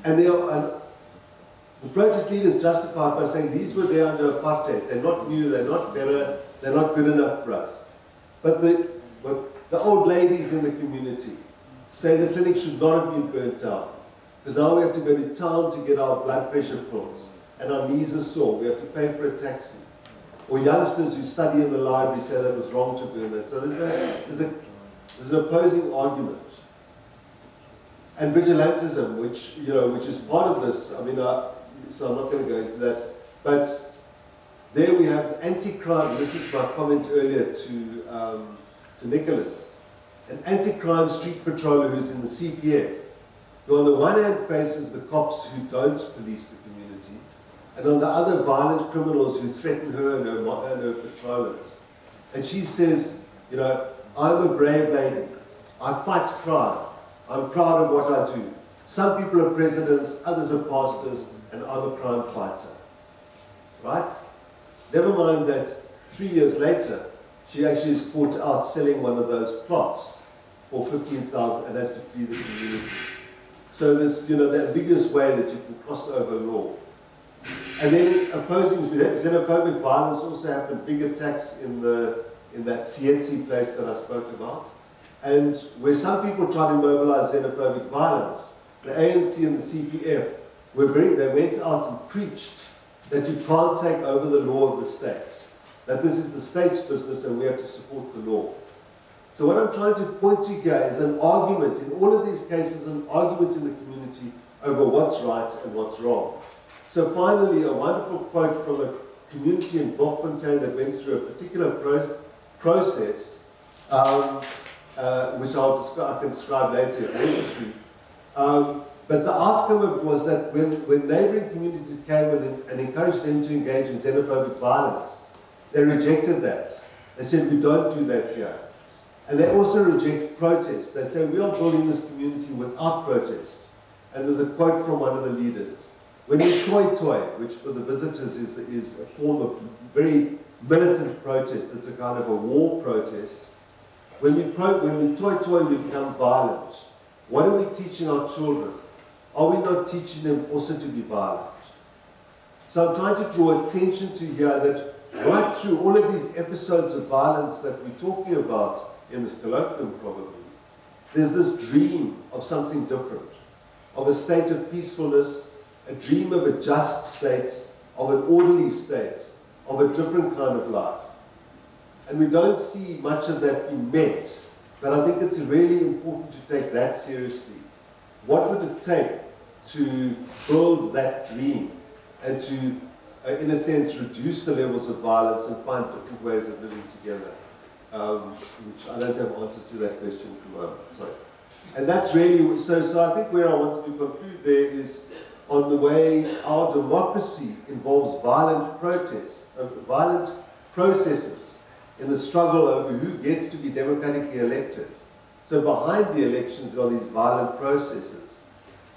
Speaker 2: and the protest leaders justified by saying these were there under apartheid. They're not new, they're not better, they're not good enough for us. But the old ladies in the community say the clinic should not have been burnt down. Because now we have to go to town to get our blood pressure pills. And our knees are sore, we have to pay for a taxi. Or youngsters who study in the library say that it was wrong to burn that. So there's an opposing argument. And vigilantism, which is part of this. I mean, so I'm not going to go into that. But there we have anti-crime. This is my comment earlier to Nicholas. An anti-crime street patroller who's in the CPF, who on the one hand faces the cops who don't police the community, and on the other violent criminals who threaten her and her patrollers. And she says, you know, I'm a brave lady. I fight crime. I'm proud of what I do. Some people are presidents, others are pastors, and I'm a crime fighter. Right? Never mind that 3 years later, she actually is caught out selling one of those plots for 15,000 and has to flee the community. So there's, you know, the ambiguous way that you can cross over law. And then opposing xenophobic violence also happened, big attacks in that Tsietsi place that I spoke about. And where some people try to mobilize xenophobic violence, the ANC and the CPF they went out and preached that you can't take over the law of the state, that this is the state's business and we have to support the law. So what I'm trying to point to here is an argument, in all of these cases, an argument in the community over what's right and what's wrong. So finally, a wonderful quote from a community in Bloemfontein that went through a particular process, which I can describe later if necessary. But the outcome of it was that when neighboring communities came and encouraged them to engage in xenophobic violence, they rejected that. They said, we don't do that here. And they also reject protest. They say, we are building this community without protest. And there's a quote from one of the leaders. When we toy, which for the visitors is a form of very militant protest, it's a kind of a war protest. When we toy, we become violent. What are we teaching our children? Are we not teaching them also to be violent? So I'm trying to draw attention to here that right through all of these episodes of violence that we're talking about in this colloquium probably, there's this dream of something different, of a state of peacefulness, a dream of a just state, of an orderly state, of a different kind of life. And we don't see much of that being met, but I think it's really important to take that seriously. What would it take to build that dream and to, in a sense, reduce the levels of violence and find different ways of living together? Which I don't have answers to that question at the moment. Sorry. And that's really, so I think where I wanted to conclude there is on the way our democracy involves violent protests, violent processes in the struggle over who gets to be democratically elected. So behind the elections are these violent processes.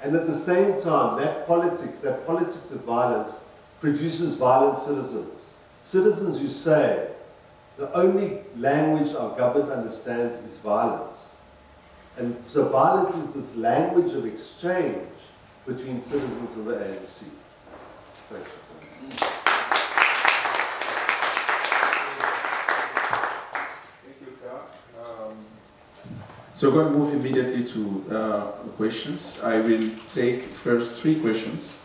Speaker 2: And at the same time, that politics of violence produces violent citizens. Citizens who say, the only language our government understands is violence. And so violence is this language of exchange between citizens and the ANC. Thanks.
Speaker 1: Thank you, Karl. So we're going to move immediately to questions. I will take first 3 questions.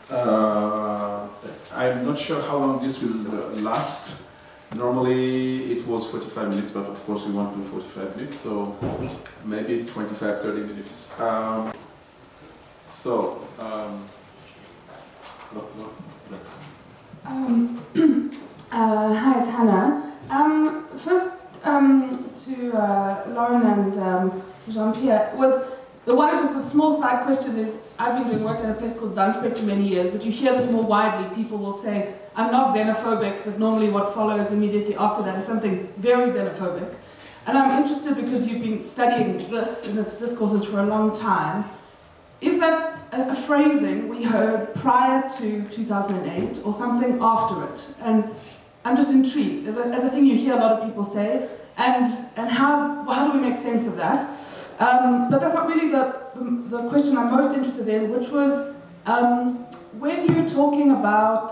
Speaker 1: I'm not sure how long this will last. Normally it was 45 minutes, but of course we want to do 45 minutes, so maybe 25, 30 minutes. Hi,
Speaker 6: it's Hannah. First, to Loren and Jean-Pierre, one is just a small side question is, I've been doing work at a place called Zanzibar for many years, but you hear this more widely. People will say, I'm not xenophobic, but normally what follows immediately after that is something very xenophobic. And I'm interested because you've been studying this and its discourses for a long time. Is that a phrasing we heard prior to 2008 or something after it? And I'm just intrigued, as a thing you hear a lot of people say, and how do we make sense of that? But that's not really the question I'm most interested in, which was when you're talking about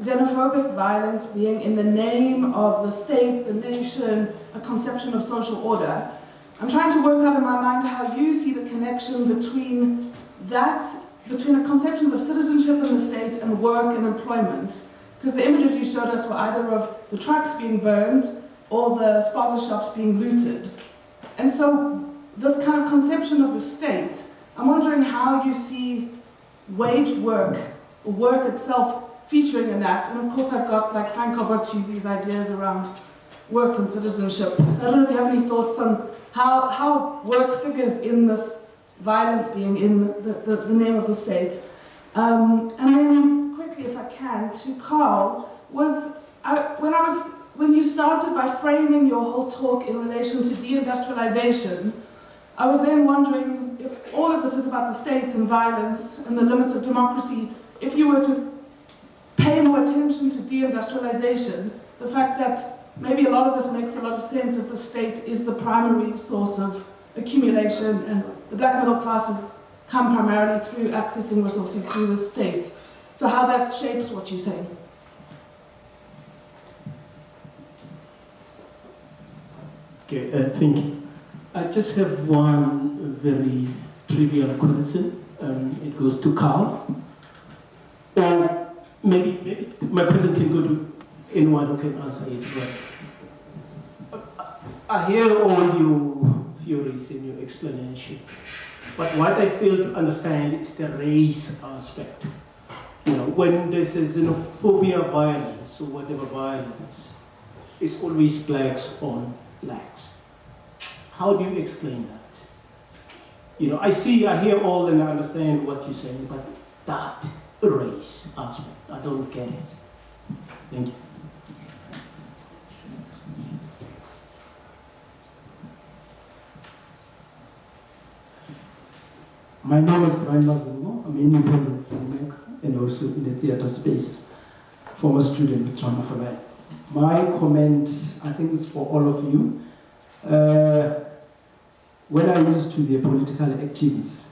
Speaker 6: xenophobic violence being in the name of the state, the nation, a conception of social order, I'm trying to work out in my mind how you see the connection between the conceptions of citizenship in the state and work and employment. Because the images you showed us were either of the trucks being burned or the spaza shops being looted. And so this kind of conception of the state, I'm wondering how you see wage work, or work itself, featuring in that. And of course I've got like Franco Bocci's ideas around work and citizenship. So I don't know if you have any thoughts on how work figures in this violence being in the name of the state. And then quickly, if I can, to Karl, when you started by framing your whole talk in relation to deindustrialization, I was then wondering if all of this is about the state and violence and the limits of democracy, if you were to pay more attention to deindustrialization, the fact that maybe a lot of this makes a lot of sense if the state is the primary source of accumulation and the black middle classes come primarily through accessing resources through the state. So how that shapes what you're saying.
Speaker 7: Okay, thank you. I just have one very trivial question. It goes to Karl. Or maybe my question can go to anyone who can answer it. But I hear all your theories in your explanation. But what I fail to understand is the race aspect. You know, when there's a xenophobia violence or whatever violence, it's always blacks on blacks. How do you explain that? You know, I hear all and I understand what you're saying, but that race aspect, I don't get it. Thank you.
Speaker 8: My name is Brian Mazingo. I'm an independent filmmaker and also in the theater space, former student with Jean-Pierre. My comment, I think it's for all of you. When I used to be a political activist,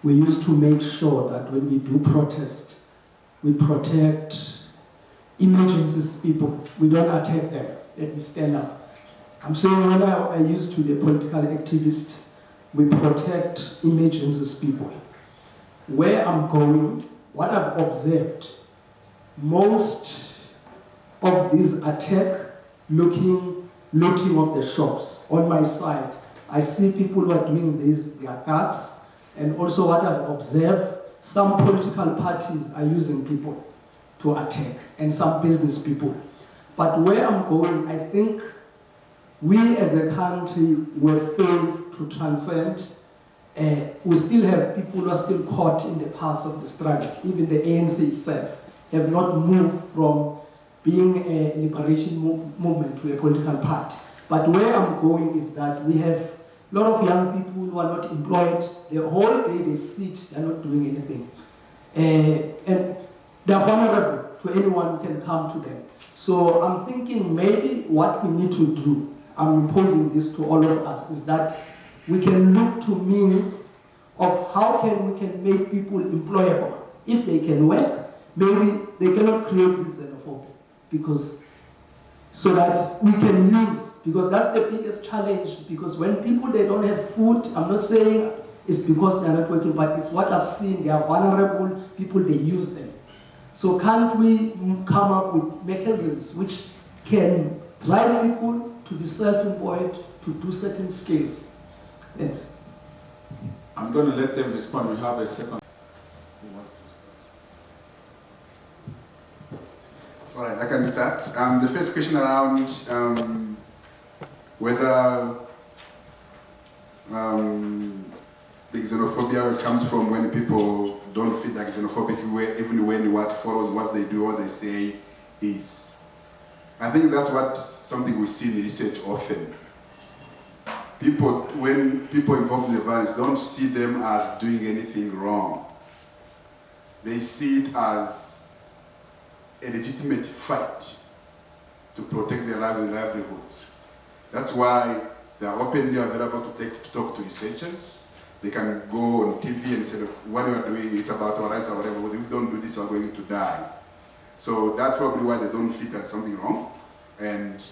Speaker 8: we used to make sure that when we do protest, we protect emergencies people. We don't attack them, and we stand up. I'm saying when I used to be a political activist, we protect emergencies people. Where I'm going, what I've observed, most of these attack looting of the shops. On my side, I see people who are doing this, they are thugs, and also what I've observed, some political parties are using people to attack, and some business people. But where I'm going, I think we as a country were failed to transcend. We still have people who are still caught in the past of the struggle. Even the ANC itself have not moved from being a liberation movement to a political party. But where I'm going is that we have a lot of young people who are not employed. The whole day they sit, they're not doing anything. And they're vulnerable to anyone who can come to them. So I'm thinking maybe what we need to do, I'm imposing this to all of us, is that we can look to means of how we can make people employable. If they can work, maybe they cannot create this xenophobia, because so that we can use, because that's the biggest challenge, because when people, they don't have food, I'm not saying it's because they're not working, but it's what I've seen, they are vulnerable, people, they use them. So can't we come up with mechanisms which can drive people to be self-employed, to do certain skills? Yes.
Speaker 1: I'm going to let them respond. We have a second.
Speaker 4: Who wants to start? All right, I can start. The first question around whether the xenophobia comes from when people don't feel like xenophobic, even when what follows what they do or they say is. I think that's something we see in research often. When people involved in the violence don't see them as doing anything wrong. They see it as a legitimate fight to protect their lives and livelihoods. That's why they are openly available to talk to researchers. They can go on TV and say, what you are doing, it's about our rights or whatever, but if we don't do this, we're going to die. So that's probably why they don't feel there's something wrong. And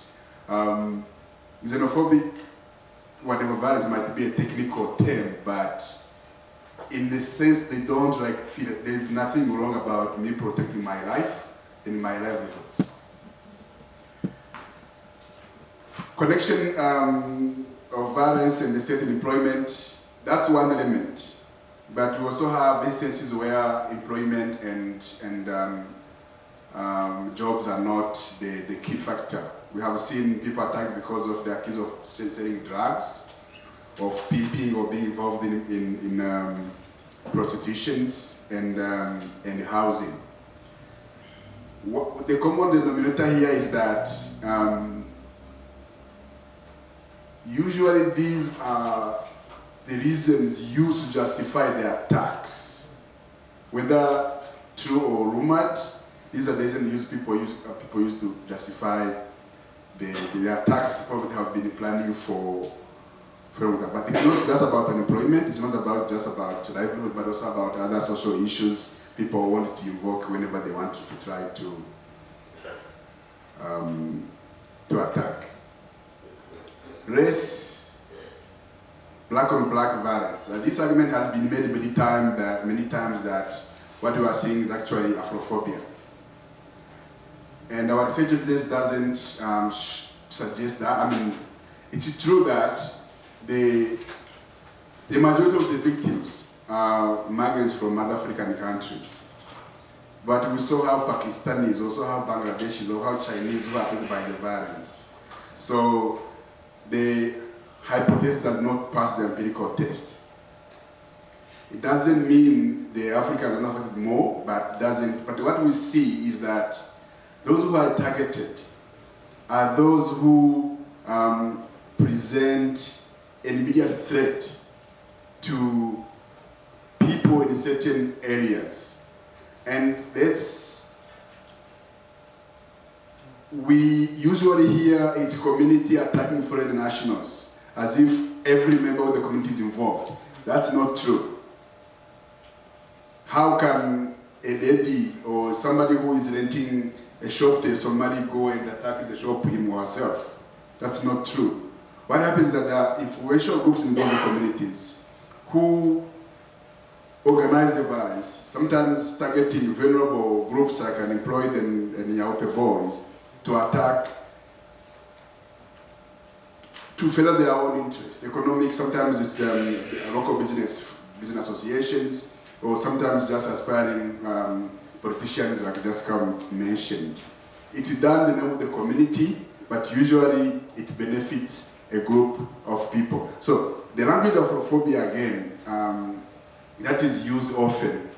Speaker 4: xenophobic, whatever violence might be a technical term, but in the sense they don't feel there is nothing wrong about me protecting my life and my livelihoods. Connection of violence and the state and employment, that's one element. But we also have instances where employment and jobs are not the key factor. We have seen people attacked because of the accused of selling drugs, of pimping, or being involved in prostitutions and housing. The common denominator here is that usually these are the reasons used to justify their attacks, whether true or rumored. These are the reasons people use to justify the attacks probably have been planning for that. But it's not just about unemployment, it's not just about livelihood, but also about other social issues people want to invoke whenever they want to try to attack. Race, black on black violence. This argument has been made many times that what we are seeing is actually Afrophobia. And our research evidence doesn't suggest that. I mean, it's true that the majority of the victims are migrants from other African countries. But we saw how Pakistanis, also how Bangladeshis, or how Chinese were affected by the violence. So the hypothesis does not pass the empirical test. It doesn't mean the Africans are not affected more, but what we see is that those who are targeted are those who present an immediate threat to people in certain areas. And we usually hear each community attacking foreign nationals, as if every member of the community is involved. That's not true. How can a lady or somebody who is renting a shop to somebody go and attack the shop him or herself? That's not true. What happens is that there are influential groups in those communities who organize the violence, sometimes targeting vulnerable groups like unemployed and Yaope boys, to attack, to further their own interests. Economic, sometimes it's local business associations, or sometimes just aspiring politicians like Jessica mentioned. It's done in the name of the community, but usually it benefits a group of people. So the language of Afrophobia, again, that is used often,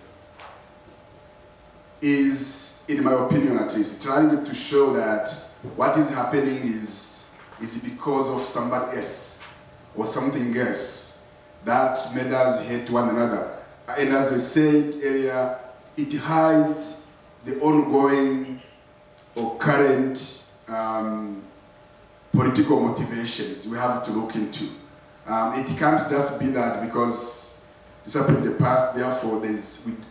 Speaker 4: is, in my opinion at least, trying to show that what is happening is because of somebody else or something else that made us hate one another. And as I said earlier, it hides the ongoing or current political motivations we have to look into. It can't just be that because this happened in the past, therefore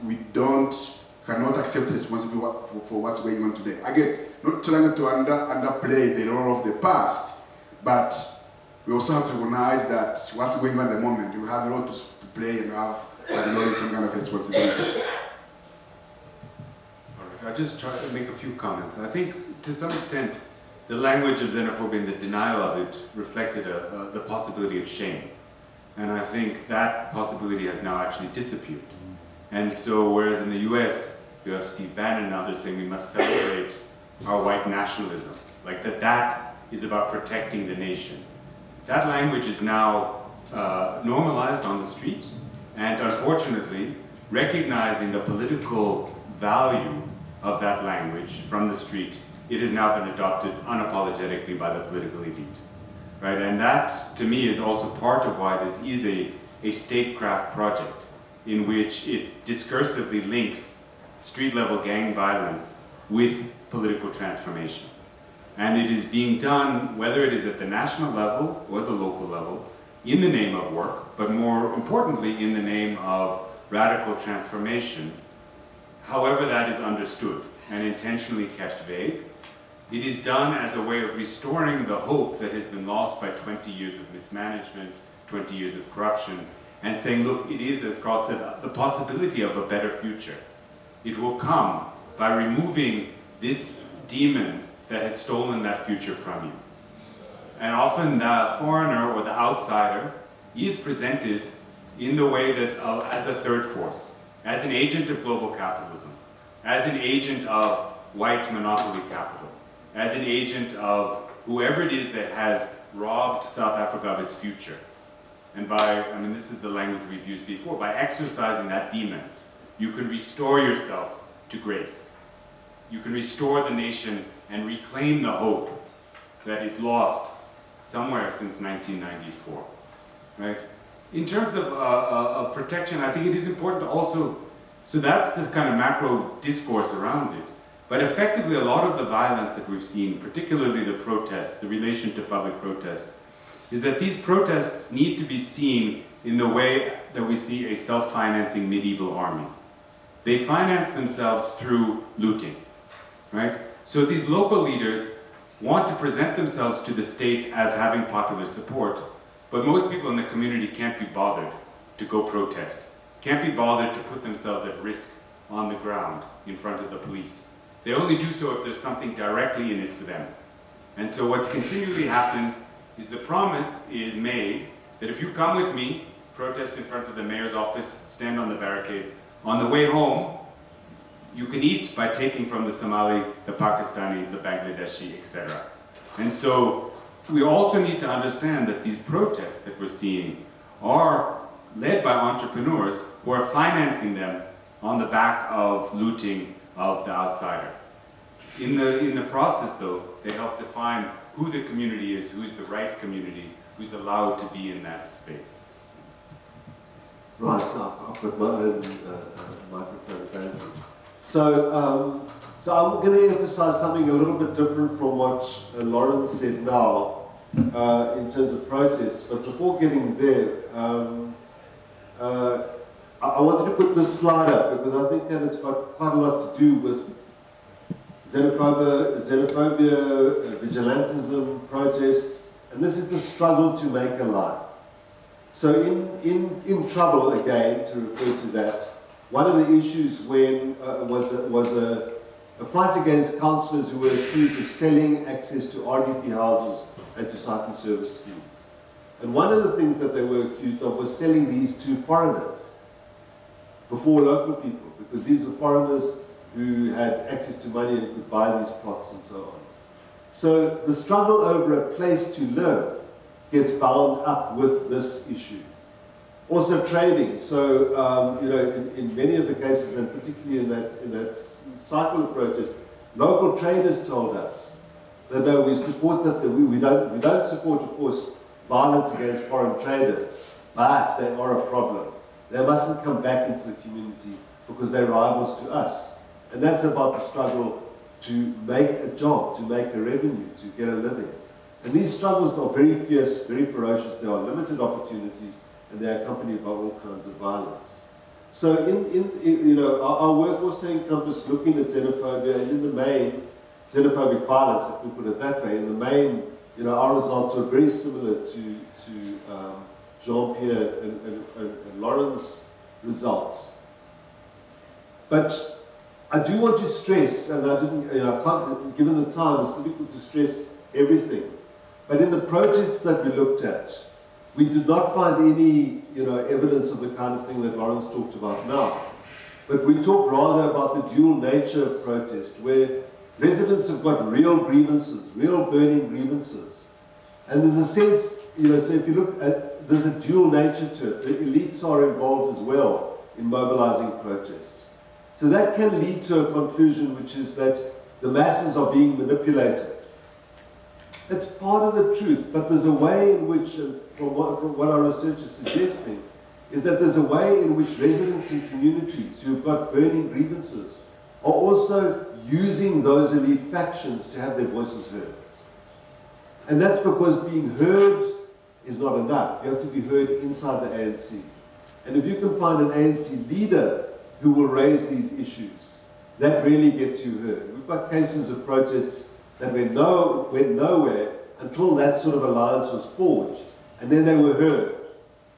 Speaker 4: we cannot accept responsibility for what's going on today. Again, not trying to underplay the role of the past, but we also have to recognize that what's going on at the moment, we have a role to play and have some kind of responsibility.
Speaker 3: I'll just try to make a few comments. I think, to some extent, the language of xenophobia and the denial of it reflected the possibility of shame. And I think that possibility has now actually disappeared. And so, whereas in the US, you have Steve Bannon and others saying we must celebrate our white nationalism, like that is about protecting the nation. That language is now normalized on the street, and unfortunately, recognizing the political value of that language from the street, it has now been adopted unapologetically by the political elite, right? And that, to me, is also part of why this is a statecraft project in which it discursively links street-level gang violence with political transformation. And it is being done, whether it is at the national level or the local level, in the name of work, but more importantly, in the name of radical transformation, however that is understood and intentionally kept vague. It is done as a way of restoring the hope that has been lost by 20 years of mismanagement, 20 years of corruption, and saying, look, it is, as Karl said, the possibility of a better future. It will come by removing this demon that has stolen that future from you. And often the foreigner or the outsider is presented in the way that as a third force, as an agent of global capitalism, as an agent of white monopoly capital, as an agent of whoever it is that has robbed South Africa of its future. And by, I mean, this is the language we've used before, by exercising that demon, you can restore yourself to grace. You can restore the nation and reclaim the hope that it lost somewhere since 1994, right? In terms of protection, I think it is important to also, so that's this kind of macro discourse around it. But effectively, a lot of the violence that we've seen, particularly the protests, the relation to public protest, is that these protests need to be seen in the way that we see a self-financing medieval army. They finance themselves through looting, right? So these local leaders want to present themselves to the state as having popular support, but most people in the community can't be bothered to go protest, can't be bothered to put themselves at risk on the ground in front of the police. They only do so if there's something directly in it for them. And so what's continually happened is the promise is made that if you come with me, protest in front of the mayor's office, stand on the barricade, on the way home, you can eat by taking from the Somali, the Pakistani, the Bangladeshi, etc. And so we also need to understand that these protests that we're seeing are led by entrepreneurs who are financing them on the back of looting of the outsider. In the process, though, they help define who the community is, who's the right community, who's allowed to be in that space.
Speaker 2: Right, so I've got my own microphone. Thank you. So I'm going to emphasize something a little bit different from what Loren said now in terms of protests. But before getting there, I wanted to put this slide up because I think that it's got quite a lot to do with xenophobia, vigilantism, protests, and this is the struggle to make a life. So in trouble, again, to refer to that, one of the issues when was a fight against councillors who were accused of selling access to RDP houses and to site and service schemes. And one of the things that they were accused of was selling these to foreigners before local people, because these were foreigners who had access to money and could buy these plots and so on. So the struggle over a place to live gets bound up with this issue. Also trading. So in many of the cases, and particularly in that cycle of protest, local traders told us that no, we support that. We don't support, of course, violence against foreign traders, but they are a problem. They mustn't come back into the community because they're rivals to us. And that's about the struggle to make a job, to make a revenue, to get a living. And these struggles are very fierce, very ferocious. There are limited opportunities, and they're accompanied by all kinds of violence. So our work also encompassed looking at xenophobia, and in the main, xenophobic violence, if we put it that way. In the main, our results were very similar to Jean-Pierre and Loren's results. But I do want to stress, and I can't, given the time, it's difficult to stress everything. But in the protests that we looked at, we did not find any, evidence of the kind of thing that Loren's talked about now. But we talked rather about the dual nature of protest, where residents have got real grievances, real burning grievances. And there's a sense, so if you look at, there's a dual nature to it. The elites are involved as well in mobilizing protest. So that can lead to a conclusion, which is that the masses are being manipulated. It's part of the truth, but there's a way in which, from what our research is suggesting, is that there's a way in which residents and communities who've got burning grievances are also using those elite factions to have their voices heard. And that's because being heard is not enough. You have to be heard inside the ANC. And if you can find an ANC leader who will raise these issues, that really gets you heard. We've got cases of protests that went nowhere until that sort of alliance was forged. And then they were heard.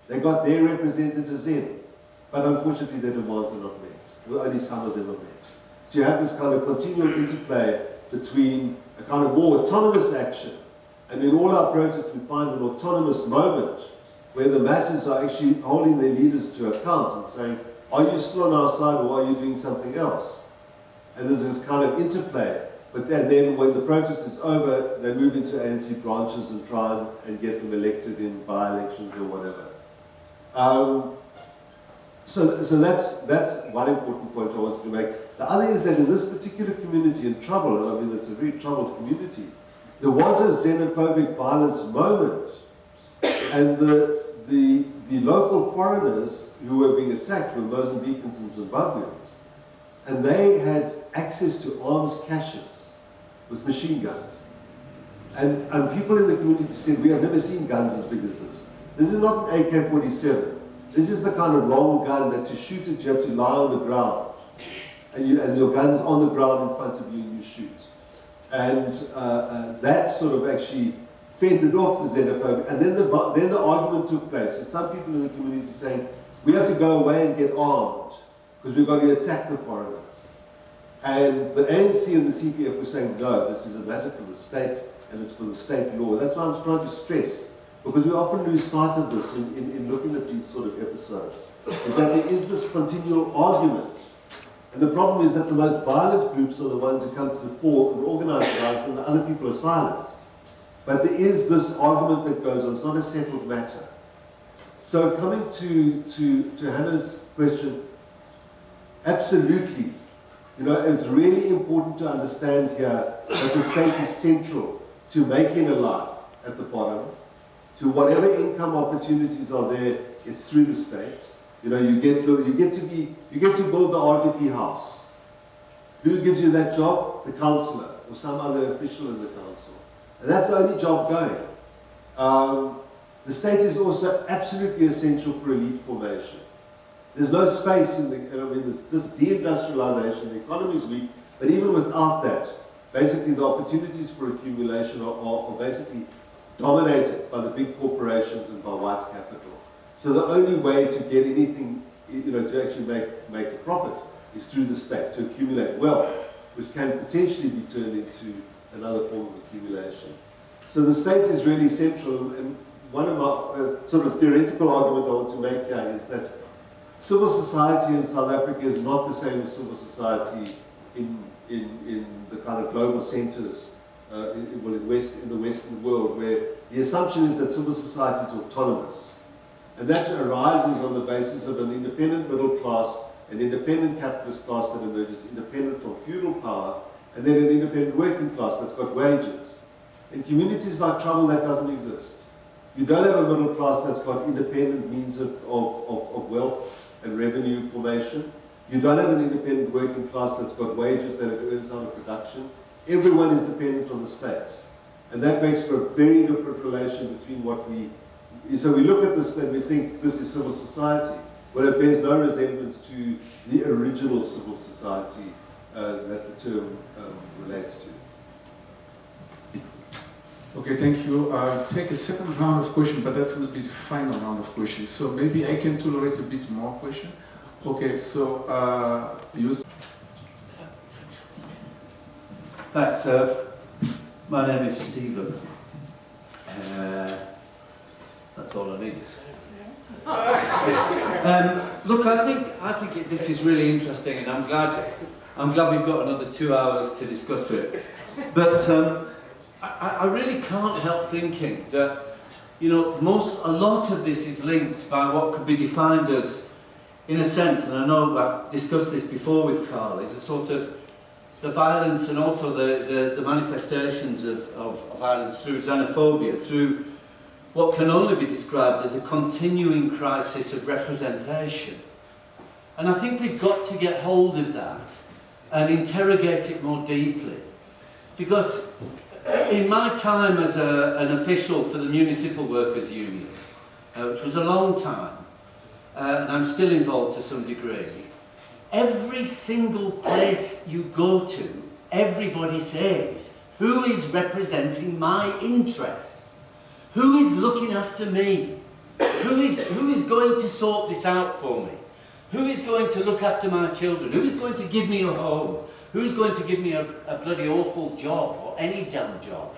Speaker 2: They got their representatives in. But unfortunately, their demands are not met. Well, only some of them are met. So you have this kind of continual interplay between a kind of more autonomous action. And in all our protests, we find an autonomous moment where the masses are actually holding their leaders to account and saying, are you still on our side or are you doing something else? And there's this kind of interplay. But then when the protest is over, they move into ANC branches and try and get them elected in by-elections or whatever. So that's one important point I wanted to make. The other is that in this particular community in trouble, and I mean it's a very troubled community, there was a xenophobic violence moment, and the local foreigners who were being attacked were Mozambicans and Zimbabweans, and they had access to arms caches with machine guns. And people in the community said, we have never seen guns as big as this. This is not an AK-47. This is the kind of long gun that to shoot it, you have to lie on the ground. And your gun's on the ground in front of you and you shoot. And that sort of actually fended off the xenophobia. And then the argument took place. So some people in the community saying, we have to go away and get armed because we've got to attack the foreigners. And the ANC and the CPF were saying, no, this is a matter for the state and it's for the state law. That's why I'm trying to stress, because we often lose sight of this in looking at these sort of episodes, is that there is this continual argument. And the problem is that the most violent groups are the ones who come to the fore and organize violence, and the other people are silenced. But there is this argument that goes on. It's not a settled matter. So coming to Hannah's question, absolutely. You know, it's really important to understand here that the state is central to making a life at the bottom, to whatever income opportunities are there, it's through the state. You know, you get to build the RDP house. Who gives you that job? The councillor or some other official in the council. And that's the only job going. The state is also absolutely essential for elite formation. There's no space in the, I mean, this deindustrialization, the economy is weak, but even without that, basically the opportunities for accumulation are basically dominated by the big corporations and by white capital. So the only way to get anything, you know, to actually make a profit is through the state, to accumulate wealth, which can potentially be turned into another form of accumulation. So the state is really central, and one of my sort of theoretical argument I want to make here is that civil society in South Africa is not the same as civil society in the kind of global centers in the Western world, where the assumption is that civil society is autonomous. And that arises on the basis of an independent middle class, an independent capitalist class that emerges, independent from feudal power, and then an independent working class that's got wages. In communities like Trouble, that doesn't exist. You don't have a middle class that's got independent means of wealth and revenue formation. You don't have an independent working class that's got wages that it earns out of production. Everyone is dependent on the state. And that makes for a very different relation between what we... So we look at this and we think this is civil society, but it bears no resemblance to the original civil society that the term relates to.
Speaker 1: Okay, thank you. I'll take a second round of questions, but that will be the final round of questions. So maybe I can tolerate a bit more questions. Okay, so you...
Speaker 9: Thanks. My name is Stephen. That's all I need to say. Look, I think this is really interesting, and I'm glad we've got another 2 hours to discuss it. But I really can't help thinking that, you know, a lot of this is linked by what could be defined as, in a sense, and I know I've discussed this before with Karl, is a sort of the violence and also the manifestations of violence through xenophobia, through what can only be described as a continuing crisis of representation. And I think we've got to get hold of that and interrogate it more deeply. Because in my time as an official for the Municipal Workers Union, which was a long time, and I'm still involved to some degree, every single place you go to, everybody says, who is representing my interests? Who is looking after me? Who is going to sort this out for me? Who is going to look after my children? Who is going to give me a home? Who is going to give me a bloody awful job, or any damn job?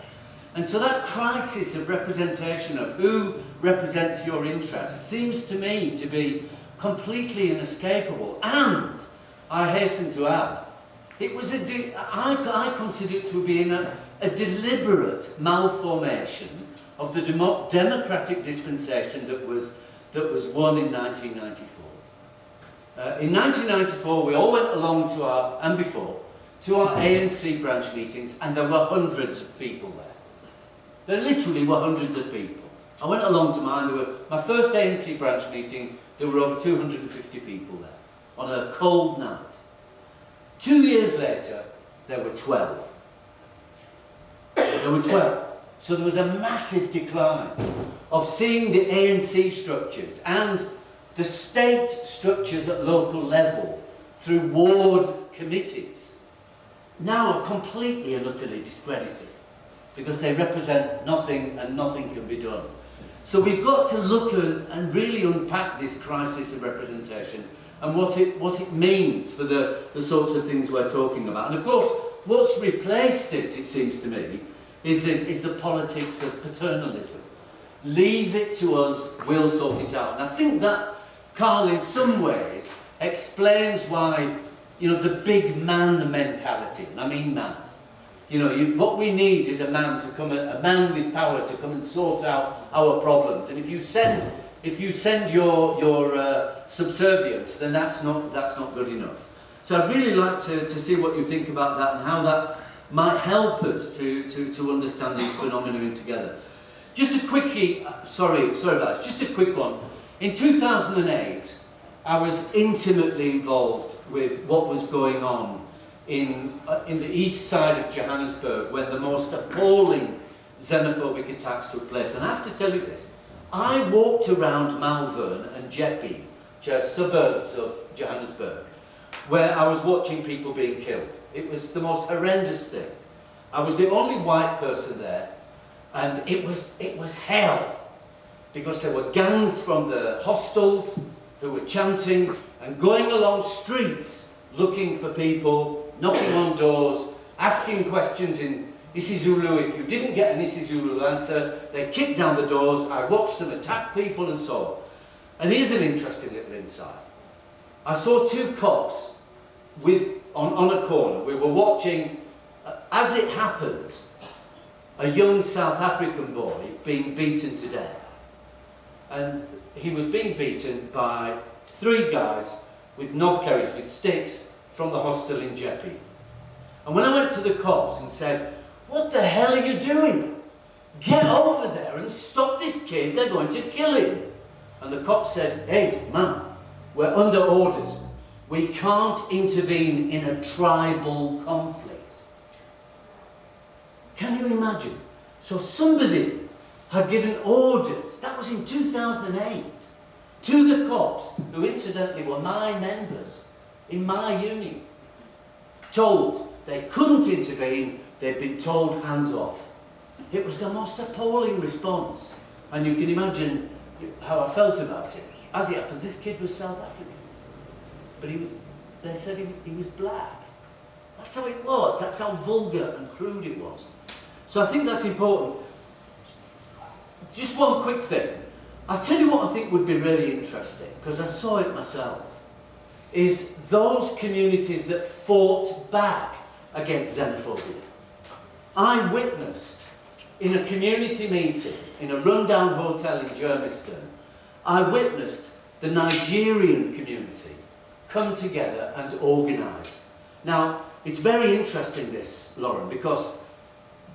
Speaker 9: And so that crisis of representation of who represents your interests seems to me to be completely inescapable. And, I hasten to add, It was I consider it to have been a deliberate malformation of the democratic dispensation that was won in 1994. In 1994, we all went along to our ANC branch meetings, and there were hundreds of people there. There literally were hundreds of people. I went along to mine. My first ANC branch meeting, there were over 250 people there on a cold night. 2 years later, there were 12. There were 12. So there was a massive decline of seeing the ANC structures and the state structures at local level through ward committees now are completely and utterly discredited because they represent nothing and nothing can be done. So we've got to look and really unpack this crisis of representation and what it means for the sorts of things we're talking about. And of course, what's replaced it seems to me, is the politics of paternalism. Leave it to us, we'll sort it out. And I think that, Karl, in some ways, explains why, the big man mentality, and I mean man. What we need is a man with power to come and sort out our problems. And if you send your subservient, then that's not good enough. So I'd really like to see what you think about that and how that might help us to understand these phenomena together. Just a quickie, sorry about this, just a quick one. In 2008, I was intimately involved with what was going on in the east side of Johannesburg when the most appalling xenophobic attacks took place. And I have to tell you this, I walked around Malvern and Jeppe, which are suburbs of Johannesburg, where I was watching people being killed. It was the most horrendous thing. I was the only white person there, and it was hell, because there were gangs from the hostels who were chanting and going along streets looking for people, knocking on doors, asking questions in isiZulu. If you didn't get an isiZulu answer, they kicked down the doors. I watched them attack people and so on. And here's an interesting little insight. I saw two cops on a corner. We were watching, as it happens, a young South African boy being beaten to death. And he was being beaten by three guys with knob carriers, with sticks, from the hostel in Jeppe. And when I went to the cops and said, "What the hell are you doing? Get over there and stop this kid, they're going to kill him." And the cops said, "Hey, man, we're under orders. We can't intervene in a tribal conflict." Can you imagine? So somebody had given orders, that was in 2008, to the cops, who incidentally were my members in my union, told they couldn't intervene, they'd been told hands off. It was the most appalling response, and you can imagine how I felt about it. As it happens, this kid was South African, but they said he was black. That's how it was, that's how vulgar and crude it was. So I think that's important. Just one quick thing. I'll tell you what I think would be really interesting, because I saw it myself, is those communities that fought back against xenophobia. I witnessed in a community meeting in a rundown hotel in Germiston, I witnessed the Nigerian community come together and organise. Now, it's very interesting this, Loren, because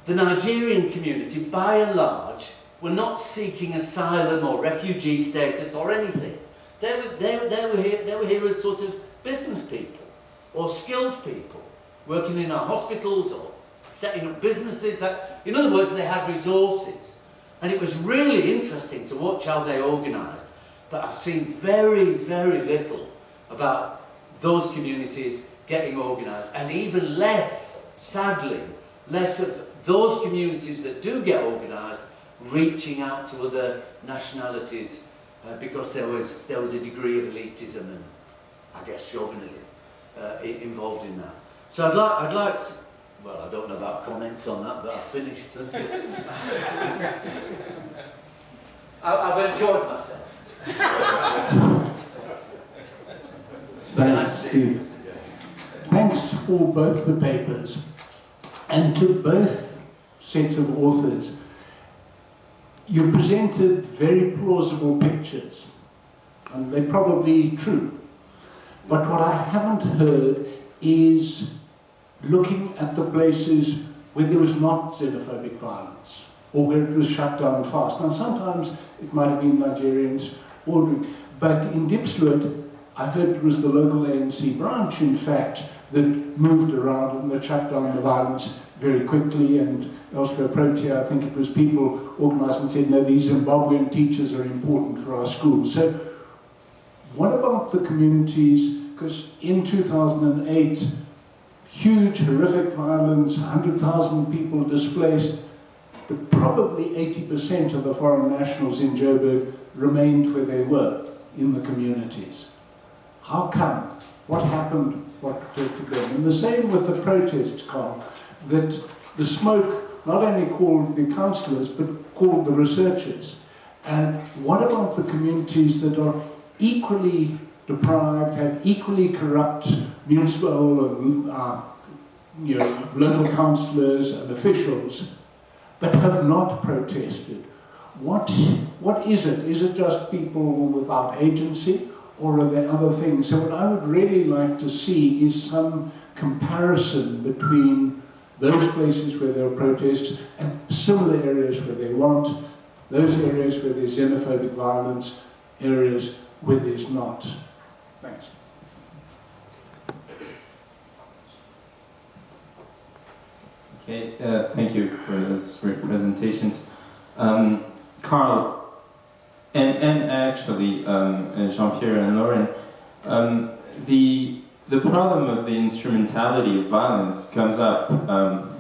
Speaker 9: the Nigerian community, by and large, were not seeking asylum or refugee status or anything. They were here as sort of business people or skilled people working in our hospitals or setting up businesses. That, in other words, they had resources. And it was really interesting to watch how they organised. But I've seen very, very little about those communities getting organised, and even less, sadly, less of those communities that do get organised reaching out to other nationalities, because there was a degree of elitism and, I guess, chauvinism involved in that. So I'd like to, well, I don't know about comments on that, but I've finished. I've enjoyed myself.
Speaker 8: Thanks, Steve. Thanks
Speaker 7: for both the papers, and to both sets of authors, you presented very plausible pictures, and they're probably true. But what I haven't heard is looking at the places where there was not xenophobic violence, or where it was shut down fast. Now, sometimes it might have been Nigerians ordering, but in Diepsloot, I heard it was the local ANC branch, in fact, that moved around and that shut down the violence very quickly. And elsewhere, Protea, I think it was people organised and said, no, these Zimbabwean teachers are important for our schools. So what about the communities? Because in 2008, huge, horrific violence, 100,000 people displaced, but probably 80% of the foreign nationals in Joburg remained where they were, in the communities. How come? What happened? What occurred to them? And the same with the protests, Karl, that the smoke not only called the councillors, but called the researchers. And what about the communities that are equally deprived, have equally corrupt municipal and local councillors and officials, but have not protested? What is it? Is it just people without agency, or are there other things? So what I would really like to see is some comparison between those places where there are protests and similar areas where they want, those areas where there's xenophobic violence, areas where there's not. Thanks.
Speaker 10: Okay, thank you for those great presentations. Karl, and actually Jean-Pierre and Loren, the problem of the instrumentality of violence comes up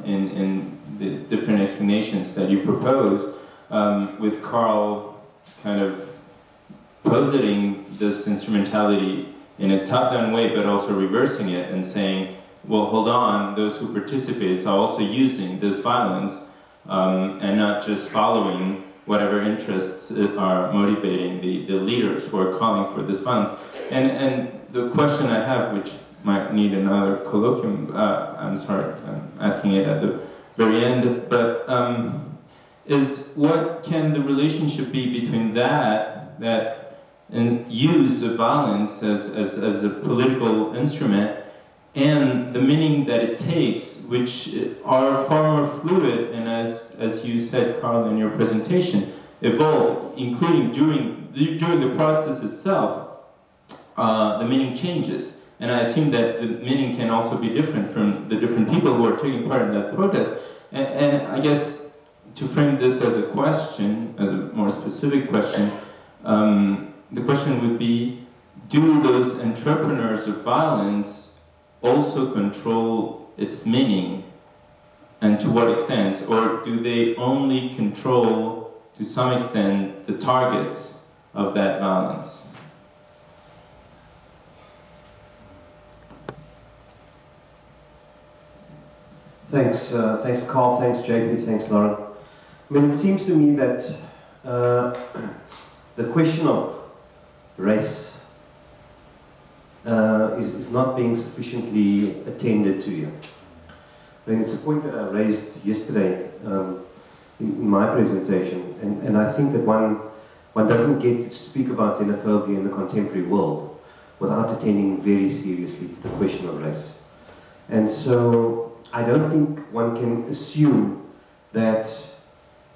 Speaker 10: in the different explanations that you propose, with Karl kind of positing this instrumentality in a top-down way, but also reversing it and saying, well, hold on, those who participate are also using this violence and not just following whatever interests are motivating the leaders who are calling for this violence. And the question I have, which might need another colloquium, I'm sorry, I'm asking it at the very end, but is what can the relationship be between that and use of violence as a political instrument and the meaning that it takes, which are far more fluid and, as you said, Karl, in your presentation, evolve, including during the process itself, the meaning changes. And I assume that the meaning can also be different from the different people who are taking part in that protest. And I guess to frame this as a question, as a more specific question, the question would be, do those entrepreneurs of violence also control its meaning, and to what extent? Or do they only control, to some extent, the targets of that violence?
Speaker 11: Thanks, thanks Karl, thanks JP, thanks Loren. I mean, it seems to me that the question of race is not being sufficiently attended to here. I mean, it's a point that I raised yesterday in my presentation, and I think that one doesn't get to speak about xenophobia in the contemporary world without attending very seriously to the question of race. And so I don't think one can assume that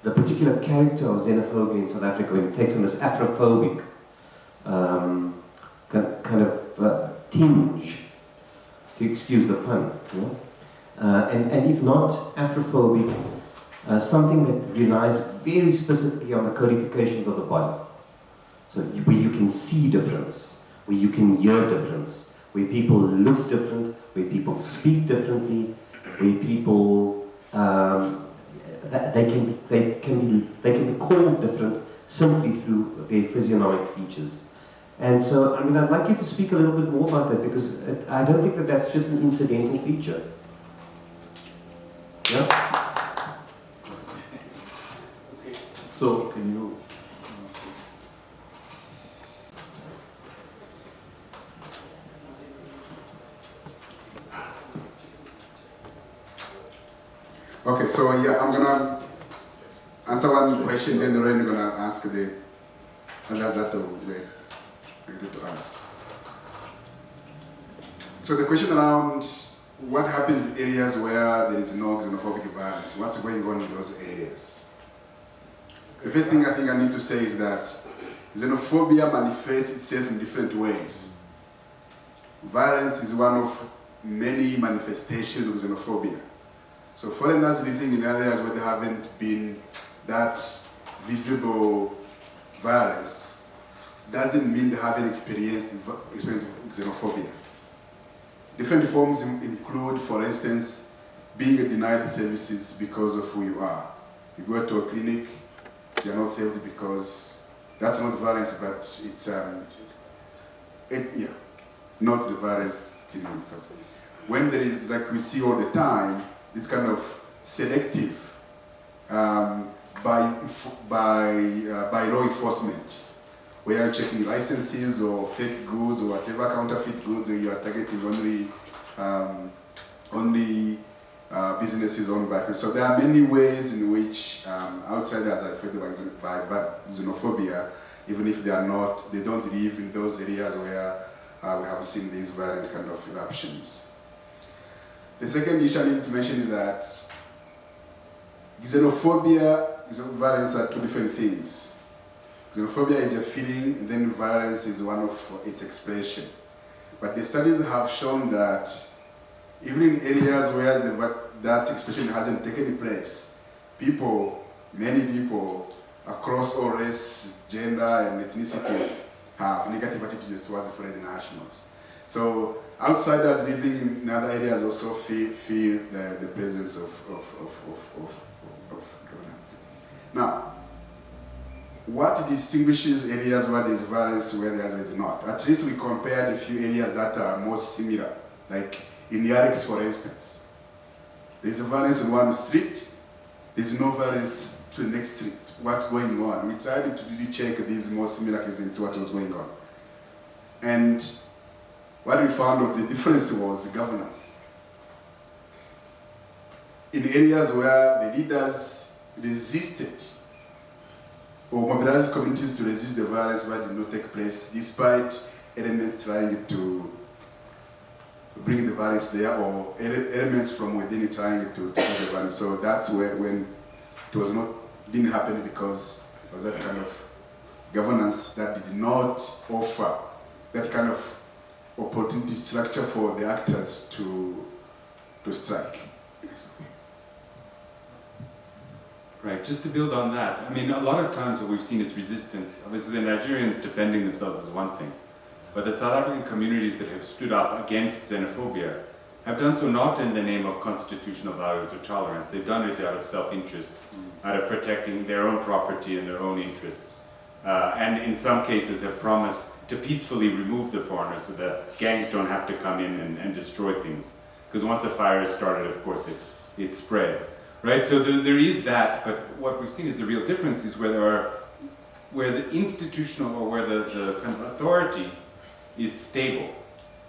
Speaker 11: the particular character of xenophobia in South Africa, when it takes on this Afrophobic kind of tinge, to excuse the pun, you know? And if not Afrophobic, something that relies very specifically on the codifications of the body. So where you can see difference, where you can hear difference, where people look different, where people speak differently, where people they can be called different simply through their physiognomic features. And so, I mean, I'd like you to speak a little bit more about that, because I don't think that that's just an incidental feature. Yeah?
Speaker 1: Okay. So, can you...
Speaker 4: Okay, so yeah, I'm gonna answer one question, then Loren gonna ask the others that were related to us. So the question around what happens in areas where there is no xenophobic violence, what's going on in those areas? The first thing I think I need to say is that xenophobia manifests itself in different ways. Violence is one of many manifestations of xenophobia. So foreigners living in areas where there haven't been that visible violence doesn't mean they haven't experienced xenophobia. Different forms include, for instance, being denied services because of who you are. You go to a clinic, you're not saved because that's not violence, but it's not the violence killing itself. When there is, like we see all the time, this kind of selective by law enforcement, where you're checking licenses or fake goods or whatever counterfeit goods, or you are targeting only businesses owned by people. So there are many ways in which outsiders are affected by xenophobia, even if they don't live in those areas where we have seen these violent kind of eruptions. The second issue I need to mention is that xenophobia and violence are two different things. Xenophobia is a feeling, and then violence is one of its expression. But the studies have shown that even in areas where that expression hasn't taken place, many people across all race, gender, and ethnicities have negative attitudes towards foreign nationals. So outsiders living in other areas also feel the presence of governance. Now, what distinguishes areas where there is violence where there is not? At least we compared a few areas that are most similar, like in the rackets, for instance. There is violence on one street, there is no violence to the next street. What's going on? We tried to really check these more similar cases, what was going on. And what we found out, the difference was the governance. In areas where the leaders resisted or mobilized communities to resist the violence that did not take place, despite elements trying to bring the violence there, or elements from within trying to take the violence. So that's when it didn't happen, because it was that kind of governance that did not offer that kind of opportunity structure for the actors to strike. Yes.
Speaker 3: Right, just to build on that, I mean, a lot of times what we've seen is resistance. Obviously, the Nigerians defending themselves is one thing, but the South African communities that have stood up against xenophobia have done so not in the name of constitutional values or tolerance. They've done it out of self-interest, out of protecting their own property and their own interests. And in some cases have promised to peacefully remove the foreigners so that gangs don't have to come in and destroy things. Because once a fire is started, of course, it spreads. Right, so there is that, but what we've seen is the real difference is where the institutional, or where the kind of authority is stable,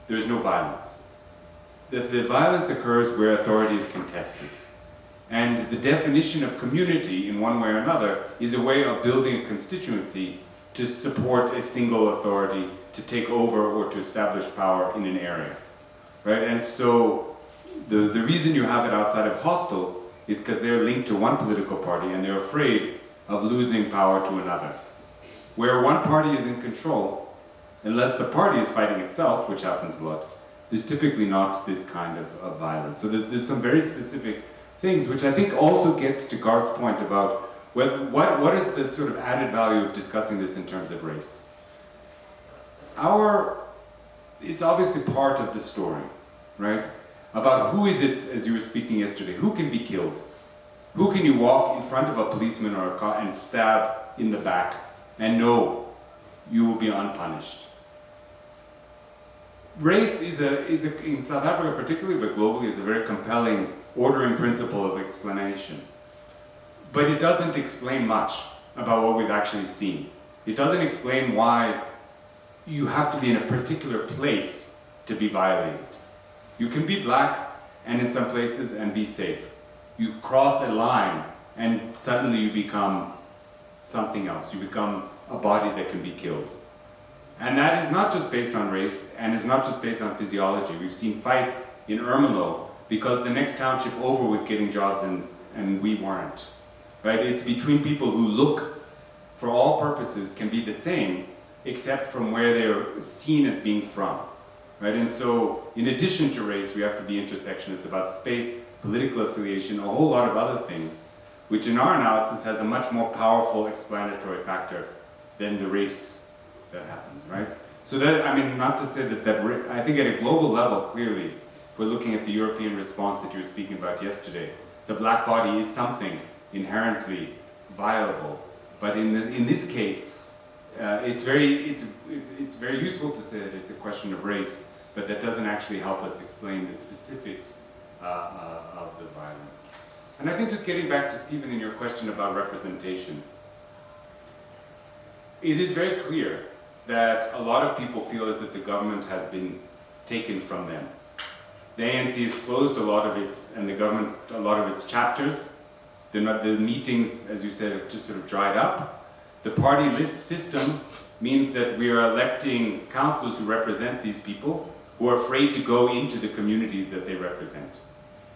Speaker 3: there's no violence. The violence occurs where authority is contested. And the definition of community, in one way or another, is a way of building a constituency to support a single authority to take over or to establish power in an area. Right, and so the reason you have it outside of hostels is because they're linked to one political party and they're afraid of losing power to another. Where one party is in control, unless the party is fighting itself, which happens a lot, there's typically not this kind of violence. So there's some very specific things, which I think also gets to Garth's point about what is the sort of added value of discussing this in terms of race. It's obviously part of the story, right? About who is it, as you were speaking yesterday, who can be killed? Who can you walk in front of a policeman or a car and stab in the back and know you will be unpunished? Race is in South Africa particularly, but globally, is a very compelling ordering principle of explanation. But it doesn't explain much about what we've actually seen. It doesn't explain why you have to be in a particular place to be violated. You can be black and in some places and be safe. You cross a line and suddenly you become something else. You become a body that can be killed. And that is not just based on race, and it's not just based on physiology. We've seen fights in Ermelo because the next township over was getting jobs and we weren't. Right? It's between people who look, for all purposes, can be the same, except from where they're seen as being from. Right? And so, in addition to race, we have to be intersection. It's about space, political affiliation, a whole lot of other things, which in our analysis has a much more powerful explanatory factor than the race that happens, right? So that, I mean, not to say that I think at a global level, clearly, if we're looking at the European response that you were speaking about yesterday, the black body is something inherently viable. But in this case, it's very useful to say that it's a question of race, but that doesn't actually help us explain the specifics of the violence. And I think just getting back to Stephen in your question about representation, it is very clear that a lot of people feel as if the government has been taken from them. The ANC has closed a lot of its chapters. The meetings, as you said, have just sort of dried up. The party list system means that we are electing councillors who represent these people who are afraid to go into the communities that they represent.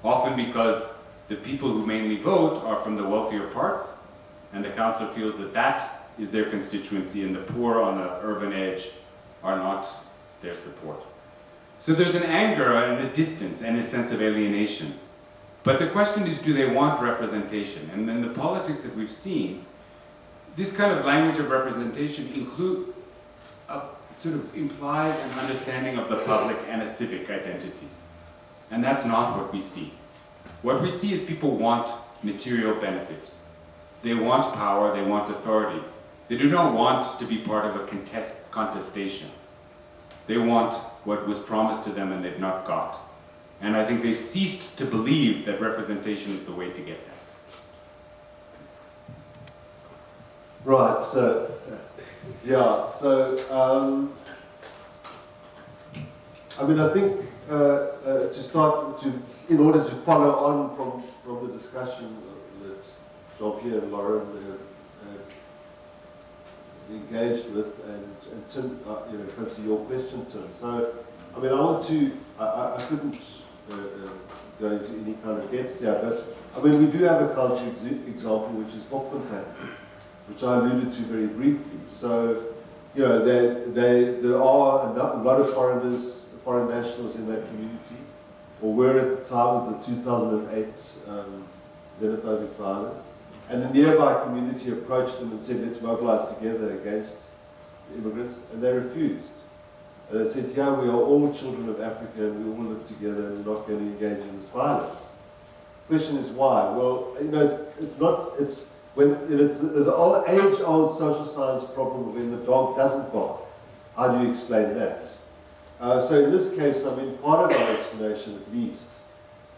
Speaker 3: Often because the people who mainly vote are from the wealthier parts, and the councillor feels that that is their constituency, and the poor on the urban edge are not their support. So there's an anger and a distance and a sense of alienation. But the question is, do they want representation? And then the politics that we've seen, this kind of language of representation include a sort of implies an understanding of the public and a civic identity. And that's not what we see. What we see is people want material benefit. They want power, they want authority. They do not want to be part of a contestation. They want what was promised to them and they've not got. And I think they've ceased to believe that representation is the way to get that.
Speaker 2: Right, so, yeah, so, I mean, I think in order to follow on from the discussion that Jean-Pierre and Loren have engaged with, and Tim, come to your question, Tim. So, I mean, I couldn't go into any kind of depth here, but I mean, we do have a country example, which is Bokfontein, which I alluded to very briefly. So, there are a lot of foreign nationals in that community, or were at the time of the 2008 xenophobic violence. And the nearby community approached them and said, let's mobilize together against the immigrants, and they refused. And they said, yeah, we are all children of Africa, and we all live together, and we're not going to engage in this violence. The question is why? Well, it's the age-old social science problem when the dog doesn't bark. How do you explain that? So in this case, I mean, part of our explanation, at least,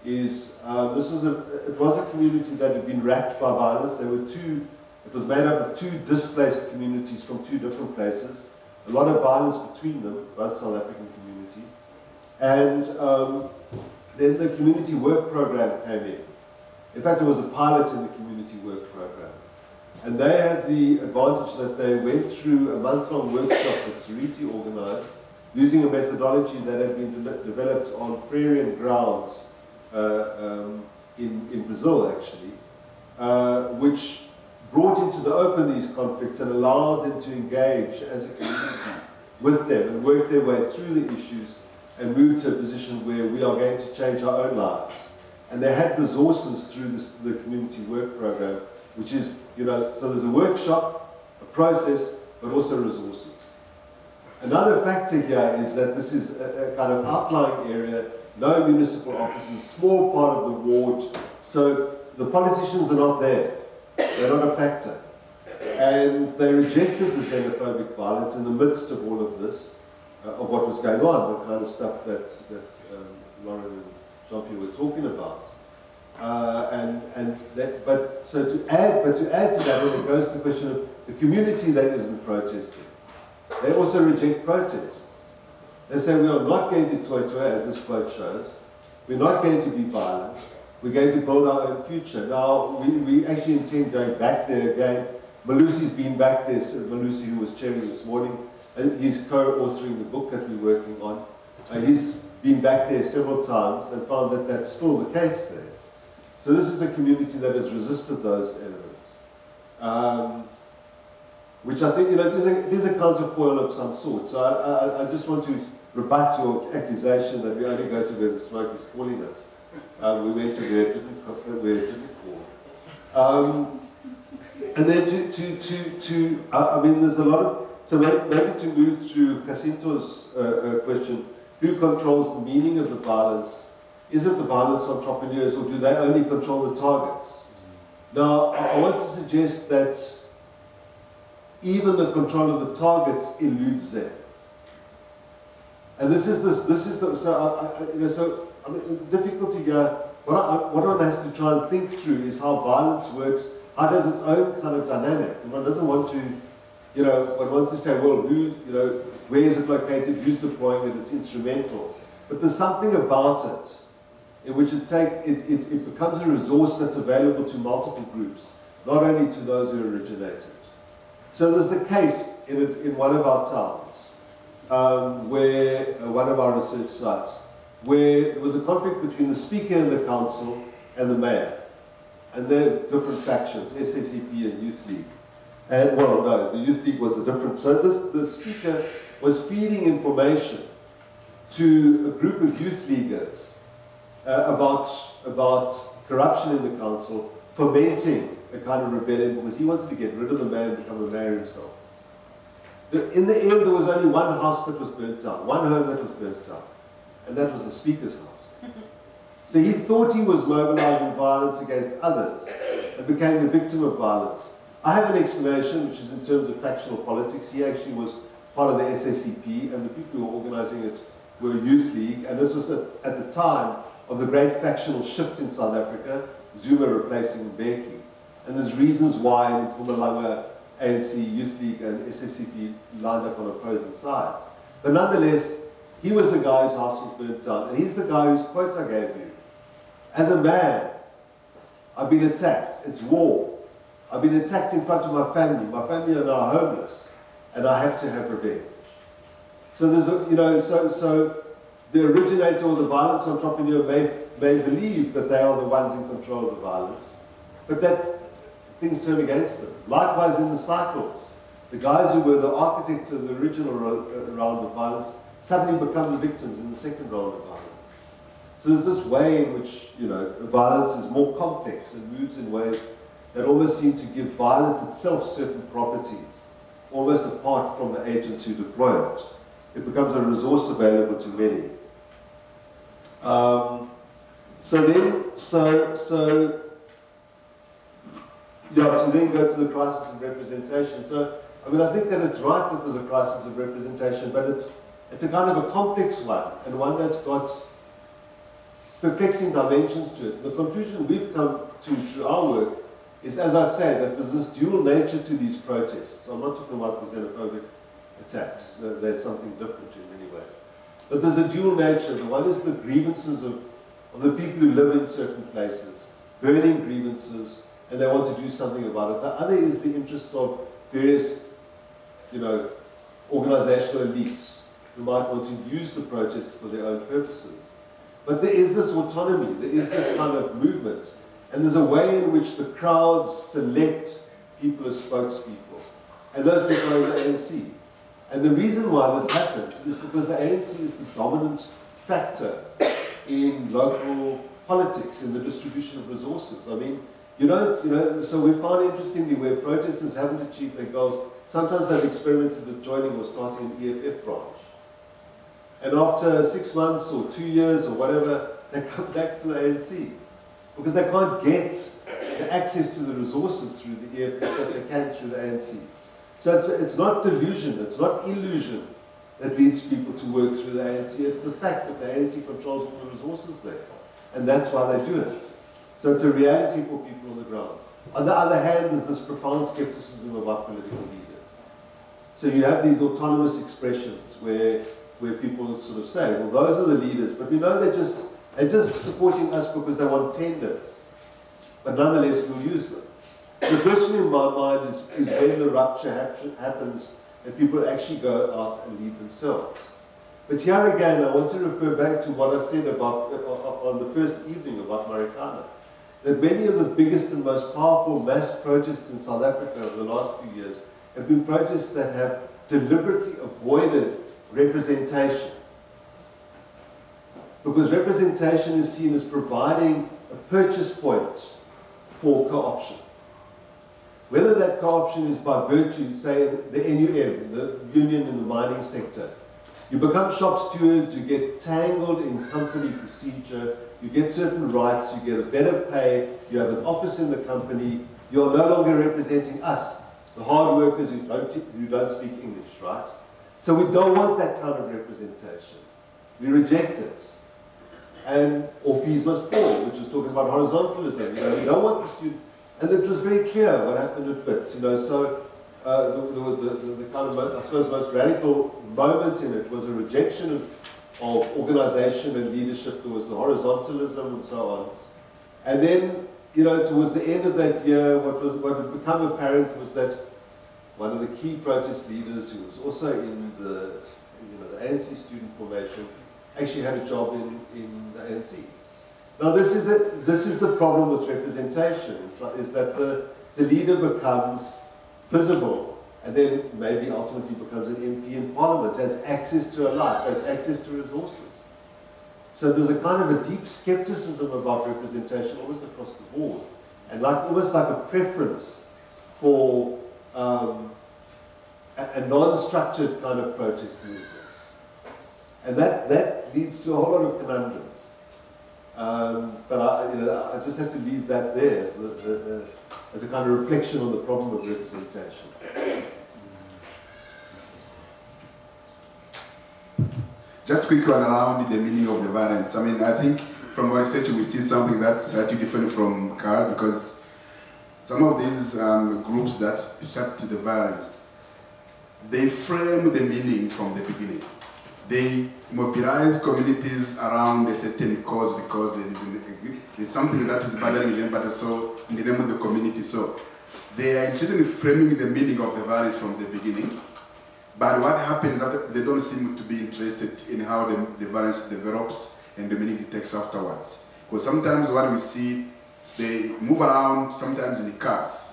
Speaker 2: is it was a community that had been racked by violence. It was made up of two displaced communities from two different places. A lot of violence between them, both South African communities. And then the community work program came in. In fact, there was a pilot in the community work program. And they had the advantage that they went through a month-long workshop that Sariti organized, using a methodology that had been developed on Frarian grounds in Brazil, actually, which brought into the open these conflicts and allowed them to engage as a community with them and work their way through the issues and move to a position where we are going to change our own lives. And they had resources through the community work program, which is, so there's a workshop, a process, but also resources. Another factor here is that this is a kind of outlying area, no municipal offices, small part of the ward, so the politicians are not there. They're not a factor. And they rejected the xenophobic violence in the midst of all of this, of what was going on, the kind of stuff that Loren and Jean-Pierre were talking about. But to add to that, when it goes to the question of the community that isn't protesting, they also reject protest. They say we are not going to toy, as this quote shows. We're not going to be violent. We're going to build our own future. Now, we actually intend going back there again. Malusi's been back there, so Malusi, who was chairing this morning, and he's co-authoring the book that we're working on. He's been back there several times and found that that's still the case there. So this is a community that has resisted those elements. Which I think, it is a counterfoil of some sort. So I just want to rebut your accusation that we only go to where the smoke is calling us. We went to where it didn't call. And then I mean, there's a lot of, so maybe to move through Jacinto's question, who controls the meaning of the violence? Is it the violence entrepreneurs, or do they only control the targets? Now, I want to suggest that even the control of the targets eludes them. And this is the, so I mean, the difficulty here, what one has to try and think through is how violence works, how does its own kind of dynamic. And one doesn't want to, one wants to say, well, where is it located, who's deploying it, it's instrumental. But there's something about it in which it becomes a resource that's available to multiple groups, not only to those who originated. So there's the case in one of our towns, where one of our research sites, where there was a conflict between the speaker in the council and the mayor. And they're different factions, SACP and Youth League. And, well, no, the Youth League was a different, so the speaker was feeding information to a group of youth leaguers about corruption in the council, fomenting a kind of rebellion because he wanted to get rid of the mayor and become a mayor himself. In the end, there was only one house that was burnt down, one home that was burnt down, and that was the speaker's house. So he thought he was mobilizing violence against others and became the victim of violence. I have an explanation, which is in terms of factional politics. He actually was part of the SACP, and the people who were organizing it were a youth league, and this was at the time of the great factional shift in South Africa, Zuma replacing Mbeki. And there's reasons why in Mpumalanga, ANC, Youth League, and SACP lined up on opposing sides. But nonetheless, he was the guy whose house was burnt down, and he's the guy whose quote I gave you. As a man, I've been attacked. It's war. I've been attacked in front of my family. My family are now homeless, and I have to have revenge. So there's a, so the originator or the violence entrepreneur may believe that they are the ones in control of the violence, but that things turn against them. Likewise in the cycles, the guys who were the architects of the original round of violence suddenly become the victims in the second round of violence. So there's this way in which, violence is more complex and moves in ways that almost seem to give violence itself certain properties, almost apart from the agents who deploy it. It becomes a resource available to many. To then go to the crisis of representation. So, I think that it's right that there's a crisis of representation, but it's a kind of a complex one, and one that's got perplexing dimensions to it. The conclusion we've come to through our work is, as I said, that there's this dual nature to these protests. I'm not talking about the xenophobic attacks. There's something different in many ways. But there's a dual nature. The one is the grievances of the people who live in certain places, burning grievances, and they want to do something about it. The other is the interests of various, organizational elites who might want to use the protests for their own purposes. But there is this autonomy, there is this kind of movement, and there's a way in which the crowds select people as spokespeople, and those people are in the ANC. And the reason why this happens is because the ANC is the dominant factor in local politics, in the distribution of resources. So we found interestingly where protesters haven't achieved their goals, sometimes they've experimented with joining or starting an EFF branch. And after 6 months or 2 years or whatever, they come back to the ANC because they can't get the access to the resources through the EFF that they can through the ANC. So it's not delusion, it's not illusion that leads people to work through the ANC. It's the fact that the ANC controls all the resources there. And that's why they do it. So it's a reality for people on the ground. On the other hand, there's this profound skepticism about political leaders. So you have these autonomous expressions where people sort of say, well, those are the leaders, but we know they're just and just supporting us because they want tenders. But nonetheless, we'll use them. The question in my mind is when the rupture happens and people actually go out and lead themselves. But here again, I want to refer back to what I said about on the first evening about Marikana, that many of the biggest and most powerful mass protests in South Africa over the last few years have been protests that have deliberately avoided representation. Because representation is seen as providing a purchase point for co-option. Whether that co-option is by virtue, say, the NUM, the union in the mining sector. You become shop stewards, you get tangled in company procedure, you get certain rights, you get a better pay, you have an office in the company, you're no longer representing us, the hard workers who don't speak English, right? So we don't want that kind of representation. We reject it. And, or fees must fall, which was talking about horizontalism. You know, we don't want the student. And it was very clear what happened at Wits. You know, so the kind of, I suppose, most radical moment in it was a rejection of organisation and leadership. There was the horizontalism and so on. And then, you know, towards the end of that year, what had become apparent was that one of the key protest leaders, who was also in the ANC student formation, actually had a job in the ANC. Now this is the problem with representation, is that the leader becomes visible and then maybe ultimately becomes an MP in Parliament, has access to a life, has access to resources. So there's a kind of a deep skepticism about representation almost across the board, and almost like a preference for a non-structured kind of protest movement. And that leads to a whole lot of conundrums. But I just have to leave that there as a kind of reflection on the problem of representation.
Speaker 1: Just quick one around the meaning of the violence. I mean, I think from our research we see something that's slightly different from Karl, because some of these groups that start the violence, they frame the meaning from the beginning. They mobilize communities around a certain cause because there is something that is bothering them, but also in the name of the community. So they are interested in framing the meaning of the violence from the beginning. But what happens is that they don't seem to be interested in how the violence develops and the meaning it takes afterwards. Because sometimes what we see, they move around, sometimes in the cars,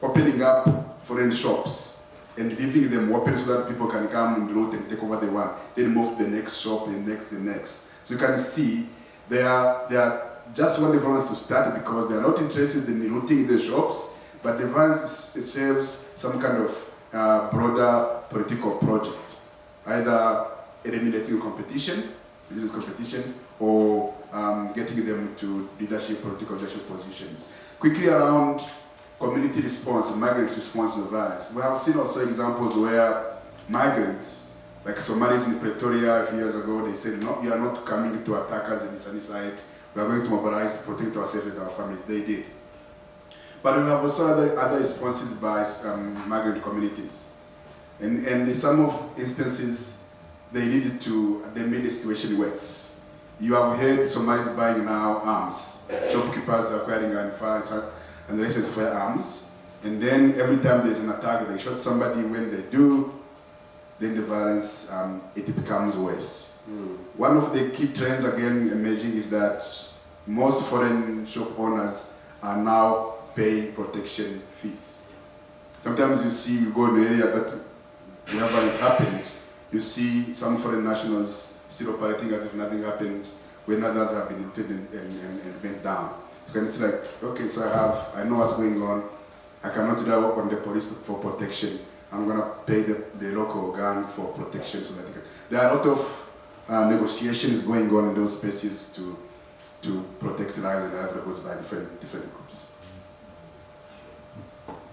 Speaker 1: opening up foreign shops, and leaving them open so that people can come and loot and take over the one. Then move to the next shop, the next. So you can see they are just want the violence to start because they are not interested in looting the shops, but the violence serves some kind of broader political project, either eliminating competition, or getting them to political leadership positions. Quickly around community response, migrants' response to violence. We have seen also examples where migrants, like Somalis in Pretoria a few years ago, they said, no, you are not coming to attack us in the sunny side. We are going to mobilize to protect ourselves and our families. They did. But we have also other responses by migrant communities. And in some of instances, they made the situation worse. You have heard Somalis buying now arms. Shopkeepers are acquiring and the rest is firearms. And then every time there's an attack, they shoot somebody. When they do, then the violence, it becomes worse. One of the key trends again emerging is that most foreign shop owners are now paying protection fees. Sometimes you go in an area that where violence happened, you see some foreign nationals still operating as if nothing happened when others have been intended and bent down. You can see like, okay, so I know what's going on. I cannot do that work on the police for protection. I'm going to pay the local gang for protection so that they can. There are a lot of negotiations going on in those spaces to protect lives and livelihoods by different groups.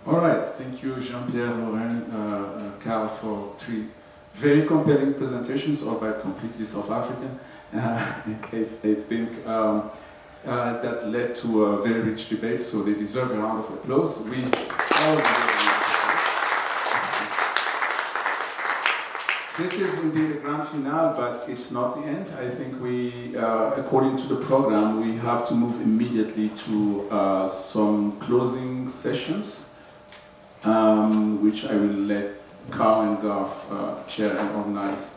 Speaker 1: All right, thank you, Jean-Pierre, Loren, Karl, for 3 very compelling presentations, all by completely South African. I think that led to a very rich debate, so they deserve a round of applause. This is indeed a grand finale, but it's not the end. I think we, according to the program, we have to move immediately to some closing sessions, which I will let Karl and Garth chair and organize.